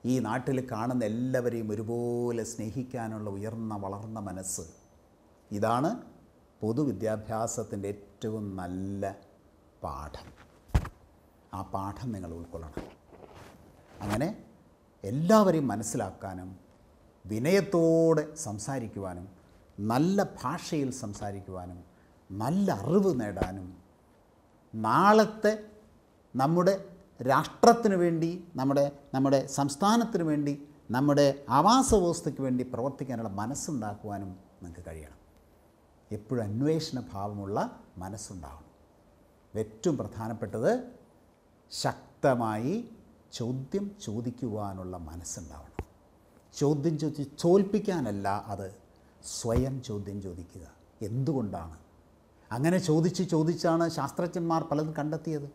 ഈ നാട്ടിൽ കാണുന്ന എല്ലാവരെയും ഒരുപോലെ സ്നേഹിക്കാനുള്ള ഉയർന്ന വളർന്ന മനസ്സ്. ഇതാണ് പൊതുവിദ്യാഭ്യാസത്തിൻ്റെ ഏറ്റവും നല്ല പാഠം. ആ പാഠം നിങ്ങൾ ഉൾക്കൊള്ളണം. അങ്ങനെ എല്ലാവരെയും മനസ്സിലാക്കാനും വിനയത്തോടെ സംസാരിക്കുവാനും നല്ല ഭാഷയിൽ സംസാരിക്കുവാനും നല്ല അറിവ് നേടാനും നാളത്തെ നമ്മുടെ രാഷ്ട്രത്തിന് വേണ്ടി, നമ്മുടെ സംസ്ഥാനത്തിന് വേണ്ടി, നമ്മുടെ ആവാസ വ്യവസ്ഥയ്ക്ക് വേണ്ടി പ്രവർത്തിക്കാനുള്ള മനസ്സുണ്ടാക്കുവാനും നിങ്ങൾക്ക് കഴിയണം. എപ്പോഴും അന്വേഷണ ഭാവമുള്ള മനസ്സുണ്ടാകണം. ഏറ്റവും പ്രധാനപ്പെട്ടത് ശക്തമായി ചോദ്യം ചോദിക്കുവാനുള്ള മനസ്സുണ്ടാവണം. ചോദ്യം ചോദിച്ച് തോൽപ്പിക്കാനല്ല, അത് സ്വയം ചോദ്യം ചോദിക്കുക. എന്തുകൊണ്ടാണ് അങ്ങനെ ചോദിച്ചാണ് ശാസ്ത്രജ്ഞന്മാർ പലതും കണ്ടെത്തിയത്.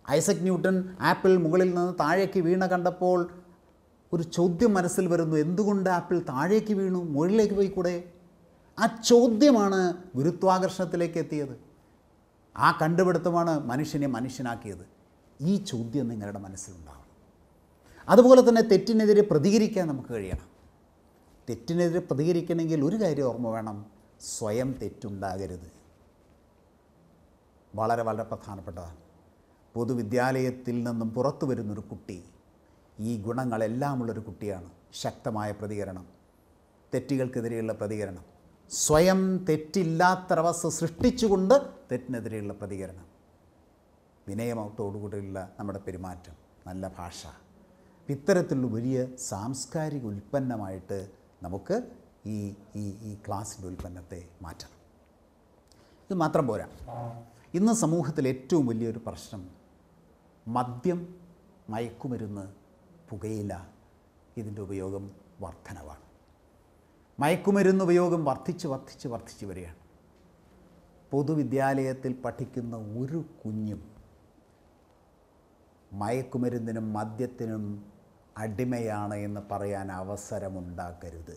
ഐസക് ന്യൂട്ടൺ ആപ്പിൾ മുകളിൽ നിന്ന് താഴേക്ക് വീണ കണ്ടപ്പോൾ ഒരു ചോദ്യം മനസ്സിൽ വരുന്നു, എന്തുകൊണ്ട് ആപ്പിൾ താഴേക്ക് വീണു, മുകളിലേക്ക് പോയി കൂടെ? ആ ചോദ്യമാണ് ഗുരുത്വാകർഷണത്തിലേക്ക് എത്തിയത്. ആ കണ്ടുപിടുത്തമാണ് മനുഷ്യനെ മനുഷ്യനാക്കിയത്. ഈ ചോദ്യം നിങ്ങളുടെ മനസ്സിലുണ്ടാവണം. അതുപോലെ തന്നെ തെറ്റിനെതിരെ പ്രതികരിക്കാൻ നമുക്ക് കഴിയണം. തെറ്റിനെതിരെ പ്രതികരിക്കണമെങ്കിൽ ഒരു കാര്യം ഓർമ്മ വേണം, സ്വയം തെറ്റുണ്ടാകരുത്. വളരെ വളരെ പ്രധാനപ്പെട്ടതാണ്. പൊതുവിദ്യാലയത്തിൽ നിന്നും പുറത്തു വരുന്നൊരു കുട്ടി ഈ ഗുണങ്ങളെല്ലാമുള്ളൊരു കുട്ടിയാണ്. ശക്തമായ പ്രതികരണം, തെറ്റുകൾക്കെതിരെയുള്ള പ്രതികരണം, സ്വയം തെറ്റില്ലാത്തൊരവസ്ഥ സൃഷ്ടിച്ചുകൊണ്ട് തെറ്റിനെതിരെയുള്ള പ്രതികരണം, വിനയമത്തോടുകൂടിയുള്ള നമ്മുടെ പെരുമാറ്റം, നല്ല ഭാഷ, ഇത്തരത്തിലുള്ള വലിയ സാംസ്കാരിക ഉൽപ്പന്നമായിട്ട് നമുക്ക് ഈ ഈ ഈ ക്ലാസ്സിൻ്റെ ഉൽപ്പന്നത്തെ മാറ്റണം. ഇത് മാത്രം പോരാ. ഇന്ന് സമൂഹത്തിൽ ഏറ്റവും വലിയൊരു പ്രശ്നം മദ്യം, മയക്കുമരുന്ന്, പുകയില, ഇതിൻ്റെ ഉപയോഗം വർധനവാണ്. മയക്കുമരുന്ന് ഉപയോഗം വർദ്ധിച്ച് വരികയാണ്. പൊതുവിദ്യാലയത്തിൽ പഠിക്കുന്ന ഒരു കുഞ്ഞും മയക്കുമരുന്നിനും മദ്യത്തിനും അടിമയാണ് എന്ന് പറയാൻ അവസരമുണ്ടാക്കരുത്.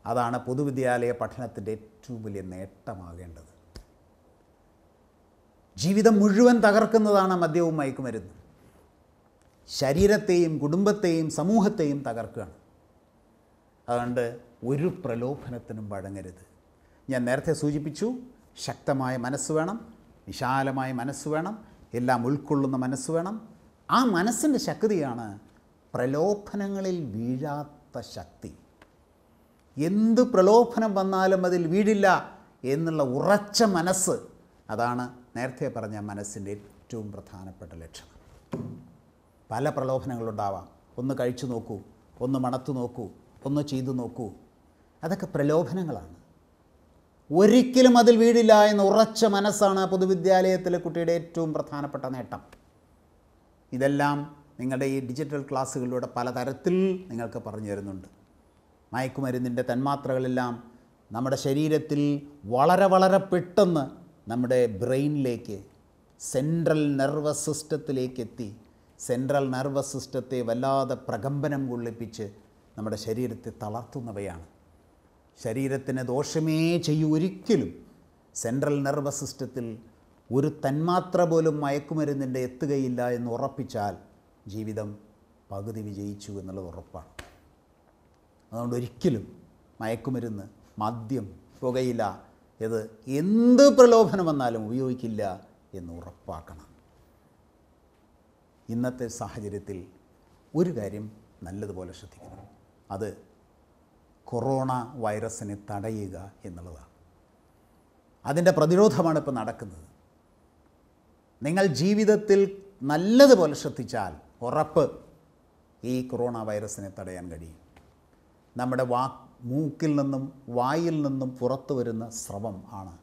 അതാണ് പൊതുവിദ്യാലയ പഠനത്തിൻ്റെ ഏറ്റവും വലിയ നേട്ടമാകേണ്ടത്. ജീവിതം മുഴുവൻ തകർക്കുന്നതാണ് മദ്യവും മയക്കുമരുന്നും. ശരീരത്തെയും കുടുംബത്തെയും സമൂഹത്തെയും തകർക്കുകയാണ്. അതുകൊണ്ട് ഒരു പ്രലോഭനത്തിനും വഴങ്ങരുത്. ഞാൻ നേരത്തെ സൂചിപ്പിച്ചു, ശക്തമായ മനസ്സ് വേണം, വിശാലമായ മനസ്സ് വേണം, എല്ലാം ഉൾക്കൊള്ളുന്ന മനസ്സ് വേണം. ആ മനസ്സിൻ്റെ ശക്തിയാണ് പ്രലോഭനങ്ങളിൽ വീഴാത്ത ശക്തി. എന്ത് പ്രലോഭനം വന്നാലും അതിൽ വീഴില്ല എന്നുള്ള ഉറച്ച മനസ്സ്, അതാണ് നേരത്തെ പറഞ്ഞ മനസ്സിൻ്റെ ഏറ്റവും പ്രധാനപ്പെട്ട ലക്ഷണം. പല പ്രലോഭനങ്ങളുണ്ടാവാം. ഒന്ന് കഴിച്ചു നോക്കൂ, ഒന്ന് മണത്തു നോക്കൂ, ഒന്ന് ചെയ്തു നോക്കൂ. അതൊക്കെ പ്രലോഭനങ്ങളാണ്. ഒരിക്കലും അതിൽ വീഴില്ല എന്ന ഉറച്ച മനസ്സാണ് പൊതുവിദ്യാലയത്തിലെ കുട്ടിയുടെ ഏറ്റവും പ്രധാനപ്പെട്ട നേട്ടം. ഇതെല്ലാം നിങ്ങളുടെ ഈ ഡിജിറ്റൽ ക്ലാസ്സുകളിലൂടെ പലതരത്തിൽ നിങ്ങൾക്ക് പറഞ്ഞു തരുന്നുണ്ട്. മയക്കുമരുന്നിൻ്റെ തന്മാത്രകളെല്ലാം നമ്മുടെ ശരീരത്തിൽ വളരെ വളരെ പെട്ടെന്ന് നമ്മുടെ ബ്രെയിനിലേക്ക്, സെൻട്രൽ നെർവസ് സിസ്റ്റത്തിലേക്ക് എത്തി സെൻട്രൽ നെർവസ് സിസ്റ്റത്തെ വല്ലാതെ പ്രകമ്പനം കൊള്ളിപ്പിച്ച് നമ്മുടെ ശരീരത്തെ തളർത്തുന്നവയാണ്. ശരീരത്തിന് ദോഷമേ ചെയ്യൂ ഒരിക്കലും. സെൻട്രൽ നെർവസ് സിസ്റ്റത്തിൽ ഒരു തന്മാത്ര പോലും മയക്കുമരുന്നിൻ്റെ എത്തുകയില്ല എന്ന് ഉറപ്പിച്ചാൽ ജീവിതം പകുതി വിജയിച്ചു എന്നുള്ളത് ഉറപ്പാണ്. അതുകൊണ്ട് ഒരിക്കലും മയക്കുമരുന്ന്, മദ്യം, പുകയില, ഇത് എന്ത് പ്രലോഭനം വന്നാലും ഉപയോഗിക്കില്ല എന്ന് ഉറപ്പാക്കണം. ഇന്നത്തെ സാഹചര്യത്തിൽ ഒരു കാര്യം നല്ലതുപോലെ ശ്രദ്ധിക്കണം, അത് കൊറോണ വൈറസിനെ തടയുക എന്നുള്ളതാണ്. അതിൻ്റെ പ്രതിരോധമാണ് ഇപ്പോൾ നടക്കുന്നത്. നിങ്ങൾ ജീവിതത്തിൽ നല്ലതുപോലെ ശ്രദ്ധിച്ചാൽ ഉറപ്പ് ഈ കൊറോണ വൈറസിനെ തടയാൻ കഴിയും. നമ്മുടെ മൂക്കിൽ നിന്നും വായിൽ നിന്നും പുറത്തു വരുന്ന സ്രവം ആണ്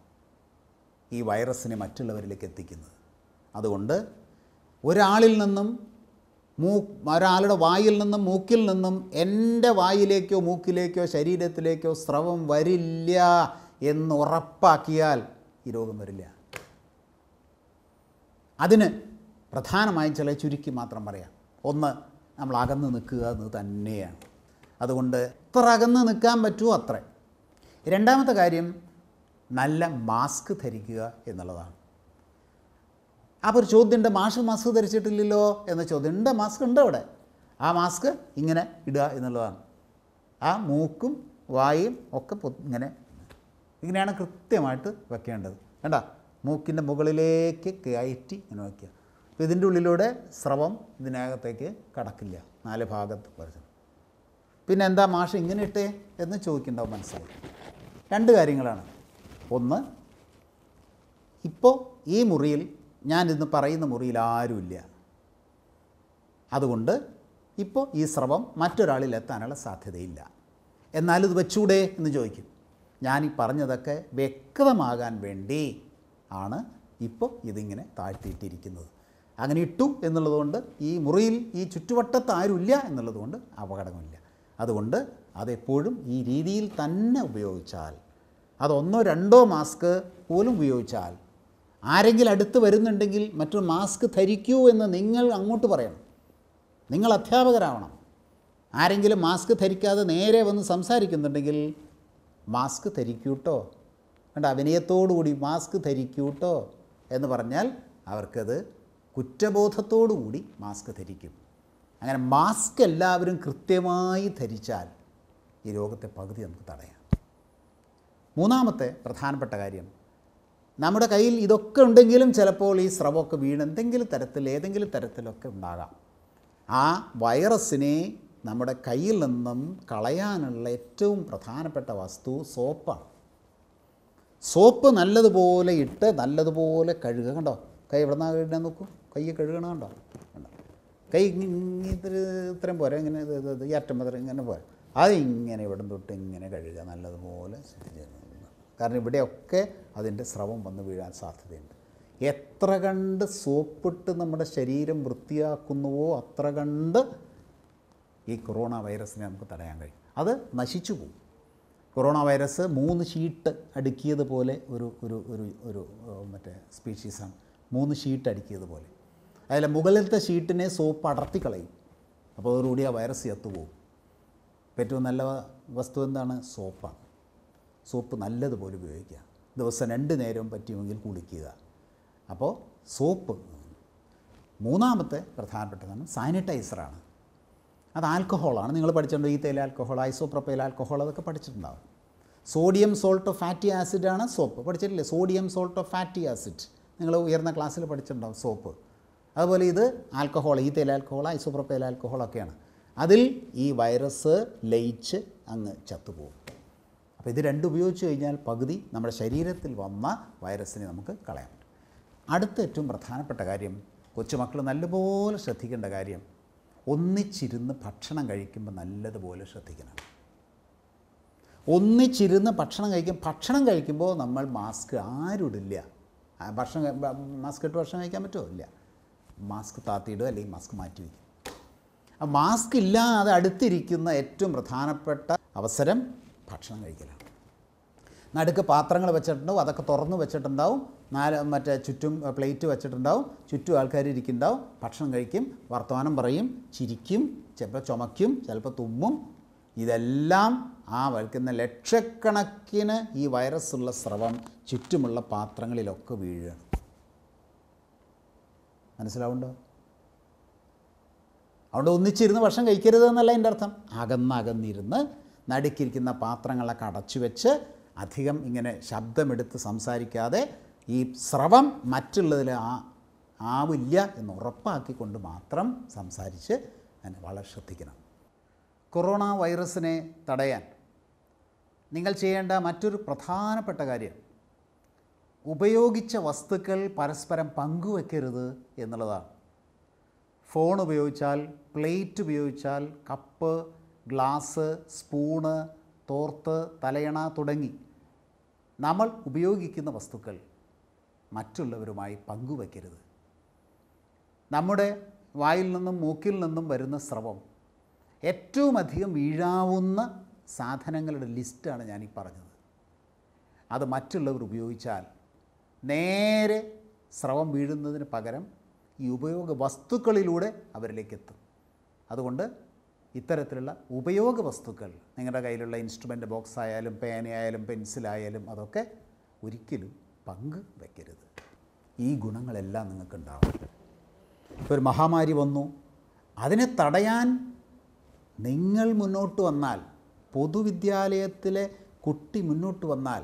ഈ വൈറസിനെ മറ്റുള്ളവരിലേക്ക് എത്തിക്കുന്നത്. അതുകൊണ്ട് ഒരാളിൽ നിന്നും ഒരാളുടെ വായിൽ നിന്നും മൂക്കിൽ നിന്നും എൻ്റെ വായിലേക്കോ മൂക്കിലേക്കോ ശരീരത്തിലേക്കോ സ്രവം വരില്ല എന്ന് ഉറപ്പാക്കിയാൽ ഈ രോഗം വരില്ല. അതിന് പ്രധാനമായും ചില ചുരുക്കി മാത്രം പറയാം. ഒന്ന്, നമ്മൾ അകന്ന് നിൽക്കുക എന്ന് തന്നെയാണ്. അതുകൊണ്ട് എത്ര അകന്ന് നിൽക്കാൻ പറ്റുമോ അത്ര. രണ്ടാമത്തെ കാര്യം, നല്ല മാസ്ക് ധരിക്കുക എന്നുള്ളതാണ്. അപ്പോൾ ഒരു ചോദ്യമുണ്ട്, മാസ്ക് ധരിച്ചിട്ടില്ലല്ലോ എന്ന ചോദ്യം. ഉണ്ട്, മാസ്ക് ഉണ്ട് അവിടെ. ആ മാസ്ക് ഇങ്ങനെ ഇടുക എന്നുള്ളതാണ്. ആ മൂക്കും വായും ഒക്കെ ഇങ്ങനെയാണ് കൃത്യമായിട്ട് വെക്കേണ്ടത്. വേണ്ട, മൂക്കിൻ്റെ മുകളിലേക്ക് കയറ്റി ഇങ്ങനെ വയ്ക്കുക. അപ്പോൾ ഇതിൻ്റെ ഉള്ളിലൂടെ സ്രവം ഇതിനകത്തേക്ക് കടക്കില്ല, 4 ഭാഗത്ത് വരും. പിന്നെ എന്താ മാഷ് ഇങ്ങനെ ഇട്ടേ എന്ന് ചോദിക്കേണ്ടാവും. മനസ്സിലായി. 2 കാര്യങ്ങളാണ്. ഒന്ന്, ഇപ്പോൾ ഈ മുറിയിൽ, ഞാൻ ഇന്ന് പറയുന്ന മുറിയിൽ ആരുമില്ല, അതുകൊണ്ട് ഇപ്പോൾ ഈ സ്രവം മറ്റൊരാളിൽ എത്താനുള്ള സാധ്യതയില്ല. എന്നാലും ഇത് വെച്ചൂടെ എന്ന് ചോദിക്കും. ഞാനീ പറഞ്ഞതൊക്കെ വ്യക്തമാകാൻ വേണ്ടി ആണ് ഇപ്പോൾ ഇതിങ്ങനെ താഴ്ത്തിയിട്ടിരിക്കുന്നത്. അങ്ങനെ ഇട്ടു എന്നുള്ളതുകൊണ്ട് ഈ മുറിയിൽ ഈ ചുറ്റുവട്ടത്ത് ആരുമില്ല എന്നുള്ളതുകൊണ്ട് അപകടമില്ല. അതുകൊണ്ട് അതെപ്പോഴും ഈ രീതിയിൽ തന്നെ ഉപയോഗിച്ചാൽ, അത് 1-2 മാസ്ക് പോലും ഉപയോഗിച്ചാൽ, ആരെങ്കിലും അടുത്ത് വരുന്നുണ്ടെങ്കിൽ മറ്റൊരു മാസ്ക് ധരിക്കൂ എന്ന് നിങ്ങൾ അങ്ങോട്ട് പറയണം. നിങ്ങൾ അധ്യാപകരാവണം. ആരെങ്കിലും മാസ്ക് ധരിക്കാതെ നേരെ വന്ന് സംസാരിക്കുന്നുണ്ടെങ്കിൽ മാസ്ക് ധരിക്കൂട്ടോ, കണ്ട വിനയത്തോടുകൂടി മാസ്ക് ധരിക്കൂട്ടോ എന്ന് പറഞ്ഞാൽ അവർക്കത് കുറ്റബോധത്തോടുകൂടി മാസ്ക് ധരിക്കും. അങ്ങനെ മാസ്ക് എല്ലാവരും കൃത്യമായി ധരിച്ചാൽ ഈ രോഗത്തെ പകുതി നമുക്ക് തടയാം. മൂന്നാമത്തെ പ്രധാനപ്പെട്ട കാര്യം, നമ്മുടെ കയ്യിൽ ഇതൊക്കെ ഉണ്ടെങ്കിലും ചിലപ്പോൾ ഈ സ്രവമൊക്കെ വീണ് ഏതെങ്കിലും തരത്തിലൊക്കെ ഉണ്ടാകാം. ആ വൈറസിനെ നമ്മുടെ കയ്യിൽ നിന്നും കളയാനുള്ള ഏറ്റവും പ്രധാനപ്പെട്ട വസ്തു സോപ്പാണ്. സോപ്പ് നല്ലതുപോലെ ഇട്ട് നല്ലതുപോലെ കഴുകുക. കണ്ടോ, കൈ എവിടെ നിന്നാണ് കഴുകണം നോക്കൂ, കൈ കഴുകണം. കണ്ടോ, കൈ ഇത്രയും പോരാ, ഇങ്ങനെ ഈ അറ്റം മുതൽ ഇങ്ങനെ പോരാ, അതിങ്ങനെ ഇവിടെ തൊട്ട് ഇങ്ങനെ കഴുകുക നല്ലതുപോലെ. കാരണം ഇവിടെയൊക്കെ അതിൻ്റെ സ്രവം വന്ന് വീഴാൻ സാധ്യതയുണ്ട്. എത്ര കണ്ട് സോപ്പിട്ട് നമ്മുടെ ശരീരം വൃത്തിയാക്കുന്നുവോ അത്ര കണ്ട് ഈ കൊറോണ വൈറസിനെ നമുക്ക് തടയാൻ കഴിയും. അത് നശിച്ചു പോകും. കൊറോണ വൈറസ് 3 ഷീറ്റ് അടുക്കിയതുപോലെ ഒരു മറ്റേ സ്പീഷീസാണ്. 3 ഷീറ്റ് അടുക്കിയതുപോലെ. അതിൽ മുകളിലത്തെ ഷീറ്റിനെ സോപ്പ് അടർത്തിക്കളയും. അപ്പോൾ അതോടുകൂടി ആ വൈറസ് ചത്തുപോകും. ഏറ്റവും നല്ല വസ്തു എന്താണ്? സോപ്പാണ്. സോപ്പ് നല്ലതുപോലെ ഉപയോഗിക്കുക. ദിവസം 2 നേരവും പറ്റുമെങ്കിൽ കുളിക്കുക. അപ്പോൾ സോപ്പ്. മൂന്നാമത്തെ പ്രധാനപ്പെട്ടതാണ് സാനിറ്റൈസറാണ്. അത് ആൽക്കഹോളാണ്. നിങ്ങൾ പഠിച്ചിട്ടുണ്ട്. ഈഥൈൽ ആൽക്കഹോൾ, ഐസോപ്രോപ്പൈൽ ആൽക്കഹോൾ, അതൊക്കെ പഠിച്ചിട്ടുണ്ടാകും. സോഡിയം സോൾട്ട് ഓഫ് ഫാറ്റി ആസിഡാണ് സോപ്പ്. പഠിച്ചിട്ടില്ലേ? Sodium salt of fatty acid നിങ്ങൾ ഉയർന്ന ക്ലാസ്സിൽ പഠിച്ചിട്ടുണ്ടാകും സോപ്പ്. അതുപോലെ ഇത് ആൽക്കഹോൾ, ഈഥൈൽ ആൽക്കഹോൾ, ഐസോപ്രോപ്പൈൽ ആൽക്കഹോളൊക്കെയാണ്. അതിൽ ഈ വൈറസ് ലയിച്ച് അങ്ങ് ചത്തുപോകും. അപ്പോൾ ഇത് രണ്ടും ഉപയോഗിച്ച് കഴിഞ്ഞാൽ പകുതി നമ്മുടെ ശരീരത്തിൽ വന്ന വൈറസിനെ നമുക്ക് കളയാൻ പറ്റും. അടുത്ത ഏറ്റവും പ്രധാനപ്പെട്ട കാര്യം, കൊച്ചുമക്കൾ നല്ലപോലെ ശ്രദ്ധിക്കേണ്ട കാര്യം, ഒന്നിച്ചിരുന്ന് ഭക്ഷണം കഴിക്കുമ്പോൾ നല്ലതുപോലെ ശ്രദ്ധിക്കണം. ഒന്നിച്ചിരുന്ന് ഭക്ഷണം കഴിക്കുമ്പോൾ നമ്മൾ മാസ്ക് ആരുമിടില്ല. മാസ്ക് ഇട്ട് ഭക്ഷണം കഴിക്കാൻ പറ്റുമോ? ഇല്ല. മാസ്ക് താത്തിയിടുക, അല്ലെങ്കിൽ മാസ്ക് മാറ്റി വയ്ക്കും. ആ മാസ്ക് ഇല്ലാതെ അടുത്തിരിക്കുന്ന ഏറ്റവും പ്രധാനപ്പെട്ട അവസരം ഭക്ഷണം കഴിക്കലാണ്. നടുക്ക് പാത്രങ്ങൾ വെച്ചിട്ടുണ്ടാവും, അതൊക്കെ തുറന്ന് വെച്ചിട്ടുണ്ടാവും. ചുറ്റും പ്ലേറ്റ് വെച്ചിട്ടുണ്ടാവും, ചുറ്റും ആൾക്കാർ ഇരിക്കുന്നുണ്ടാവും. ഭക്ഷണം കഴിക്കും, വർത്തമാനം പറയും, ചിരിക്കും, ചിലപ്പോൾ ചുമയ്ക്കും, ചിലപ്പോൾ തുമ്മും. ഇതെല്ലാം ആ വയ്ക്കുന്ന ലക്ഷക്കണക്കിന് ഈ വൈറസുള്ള സ്രവം ചുറ്റുമുള്ള പാത്രങ്ങളിലൊക്കെ വീഴുകയാണ്. മനസ്സിലാവുണ്ടോ? അവിടെ ഒന്നിച്ചിരുന്ന് ഭക്ഷണം കഴിക്കരുത് എന്നല്ല എൻ്റെ അർത്ഥം. അകന്നിരുന്ന് നടുക്കിരിക്കുന്ന പാത്രങ്ങളൊക്കെ അടച്ചു വെച്ച് അധികം ഇങ്ങനെ ശബ്ദമെടുത്ത് സംസാരിക്കാതെ ഈ സ്രവം മറ്റുള്ളതിൽ ആവില്ല എന്ന് ഉറപ്പാക്കിക്കൊണ്ട് മാത്രം സംസാരിച്ച് അതിനെ വളരെ ശ്രദ്ധിക്കണം. കൊറോണ വൈറസിനെ തടയാൻ നിങ്ങൾ ചെയ്യേണ്ട മറ്റൊരു പ്രധാനപ്പെട്ട കാര്യം, ഉപയോഗിച്ച വസ്തുക്കൾ പരസ്പരം പങ്കുവെക്കരുത് എന്നുള്ളതാണ്. ഫോൺ ഉപയോഗിച്ചാൽ, പ്ലേറ്റ് ഉപയോഗിച്ചാൽ, കപ്പ്, ഗ്ലാസ്, സ്പൂണ്, തോർത്ത്, തലയണ തുടങ്ങി നമ്മൾ ഉപയോഗിക്കുന്ന വസ്തുക്കൾ മറ്റുള്ളവരുമായി പങ്കുവയ്ക്കരുത്. നമ്മുടെ വായിൽ നിന്നും മൂക്കിൽ നിന്നും വരുന്ന സ്രവം ഏറ്റവും അധികം വീഴാവുന്ന സാധനങ്ങളുടെ ലിസ്റ്റാണ് ഞാനീ പറഞ്ഞത്. അത് മറ്റുള്ളവർ ഉപയോഗിച്ചാൽ നേരെ സ്രവം വീഴുന്നതിന് പകരം ഈ ഉപയോഗ വസ്തുക്കളിലൂടെ അവരിലേക്ക് എത്തും. അതുകൊണ്ട് ഇത്തരത്തിലുള്ള ഉപയോഗ വസ്തുക്കൾ, നിങ്ങളുടെ കയ്യിലുള്ള ഇൻസ്ട്രുമെൻ്റ് ബോക്സ് ആയാലും പേനയായാലും പെൻസിലായാലും അതൊക്കെ ഒരിക്കലും പങ്ക് വയ്ക്കരുത്. ഈ ഗുണങ്ങളെല്ലാം നിങ്ങൾക്കുണ്ടാവും. ഇപ്പോൾ ഒരു മഹാമാരി വന്നു, അതിനെ തടയാൻ നിങ്ങൾ മുന്നോട്ട് വന്നാൽ, പൊതുവിദ്യാലയത്തിലെ കുട്ടി മുന്നോട്ട് വന്നാൽ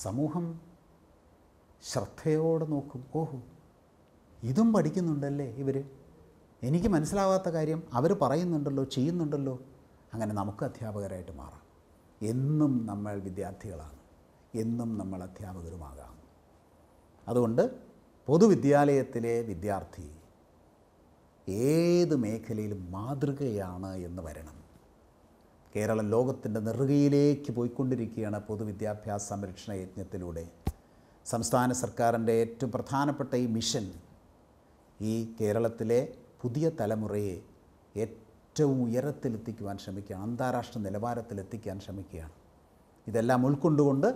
സമൂഹം ശ്രദ്ധയോടെ നോക്കും. ഓഹോ, ഇതും പഠിക്കുന്നുണ്ടല്ലേ ഇവർ, എനിക്ക് മനസ്സിലാവാത്ത കാര്യം അവർ പറയുന്നുണ്ടല്ലോ, ചെയ്യുന്നുണ്ടല്ലോ. അങ്ങനെ നമുക്ക് അധ്യാപകരായിട്ട് മാറാം. എന്നും നമ്മൾ വിദ്യാർത്ഥികളാണ്, എന്നും നമ്മൾ അധ്യാപകരുമാകാം. അതുകൊണ്ട് പൊതുവിദ്യാലയത്തിലെ വിദ്യാർത്ഥി ഏത് മേഖലയിലും മാതൃകയാണ് എന്ന് വരണം. കേരളം ലോകത്തിൻ്റെ നെറുകയിലേക്ക് പോയിക്കൊണ്ടിരിക്കുകയാണ് പൊതുവിദ്യാഭ്യാസ സംരക്ഷണ യജ്ഞത്തിലൂടെ. സംസ്ഥാന സർക്കാരിൻ്റെ ഏറ്റവും പ്രധാനപ്പെട്ട ഈ മിഷൻ ഈ കേരളത്തിലെ പുതിയ തലമുറയെ ഏറ്റവും ഉയരത്തിലെത്തിക്കുവാൻ ശ്രമിക്കുകയാണ്, അന്താരാഷ്ട്ര നിലവാരത്തിലെത്തിക്കാൻ ശ്രമിക്കുകയാണ്. ഇതെല്ലാം ഉൾക്കൊണ്ടുകൊണ്ട്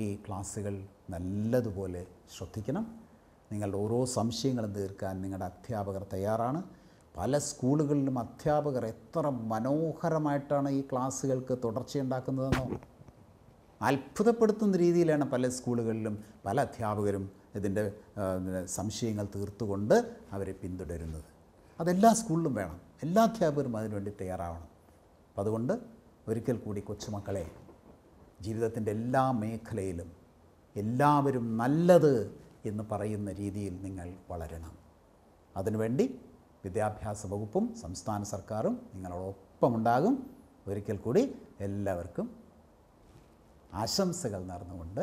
ഈ ക്ലാസ്സുകൾ നല്ലതുപോലെ ശ്രദ്ധിക്കണം. നിങ്ങളുടെ ഓരോ സംശയങ്ങളും തീർക്കാൻ നിങ്ങളുടെ അധ്യാപകർ തയ്യാറാണ്. പല സ്കൂളുകളിലും അധ്യാപകർ എത്ര മനോഹരമായിട്ടാണ് ഈ ക്ലാസ്സുകൾക്ക് തുടർച്ചയുണ്ടാക്കുന്നതെന്നോ. അത്ഭുതപ്പെടുത്തുന്ന രീതിയിലാണ് പല സ്കൂളുകളിലും പല അധ്യാപകരും ഇതിൻ്റെ സംശയങ്ങൾ തീർത്തുകൊണ്ട് അവരെ പിന്തുടരുന്നത്. അതെല്ലാ സ്കൂളിലും വേണം. എല്ലാ അധ്യാപകരും അതിനുവേണ്ടി തയ്യാറാവണം. അപ്പം അതുകൊണ്ട് ഒരിക്കൽ കൂടി കൊച്ചുമക്കളെ, ജീവിതത്തിൻ്റെ എല്ലാ മേഖലയിലും എല്ലാവരും നല്ലത് എന്ന് പറയുന്ന രീതിയിൽ നിങ്ങൾ വളരണം. അതിനുവേണ്ടി വിദ്യാഭ്യാസ വകുപ്പും സംസ്ഥാന സർക്കാരും നിങ്ങളോടൊപ്പമുണ്ടാകും. ഒരിക്കൽ കൂടി എല്ലാവർക്കും ആശംസകൾ നേർന്നുകൊണ്ട്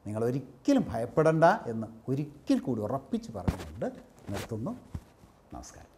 നിങ്ങളൊരിക്കലും ഭയപ്പെടേണ്ട എന്ന് ഒരിക്കൽ കൂടി ഉറപ്പിച്ച് പറഞ്ഞുകൊണ്ട് നിർത്തുന്നു. നമസ്കാരം.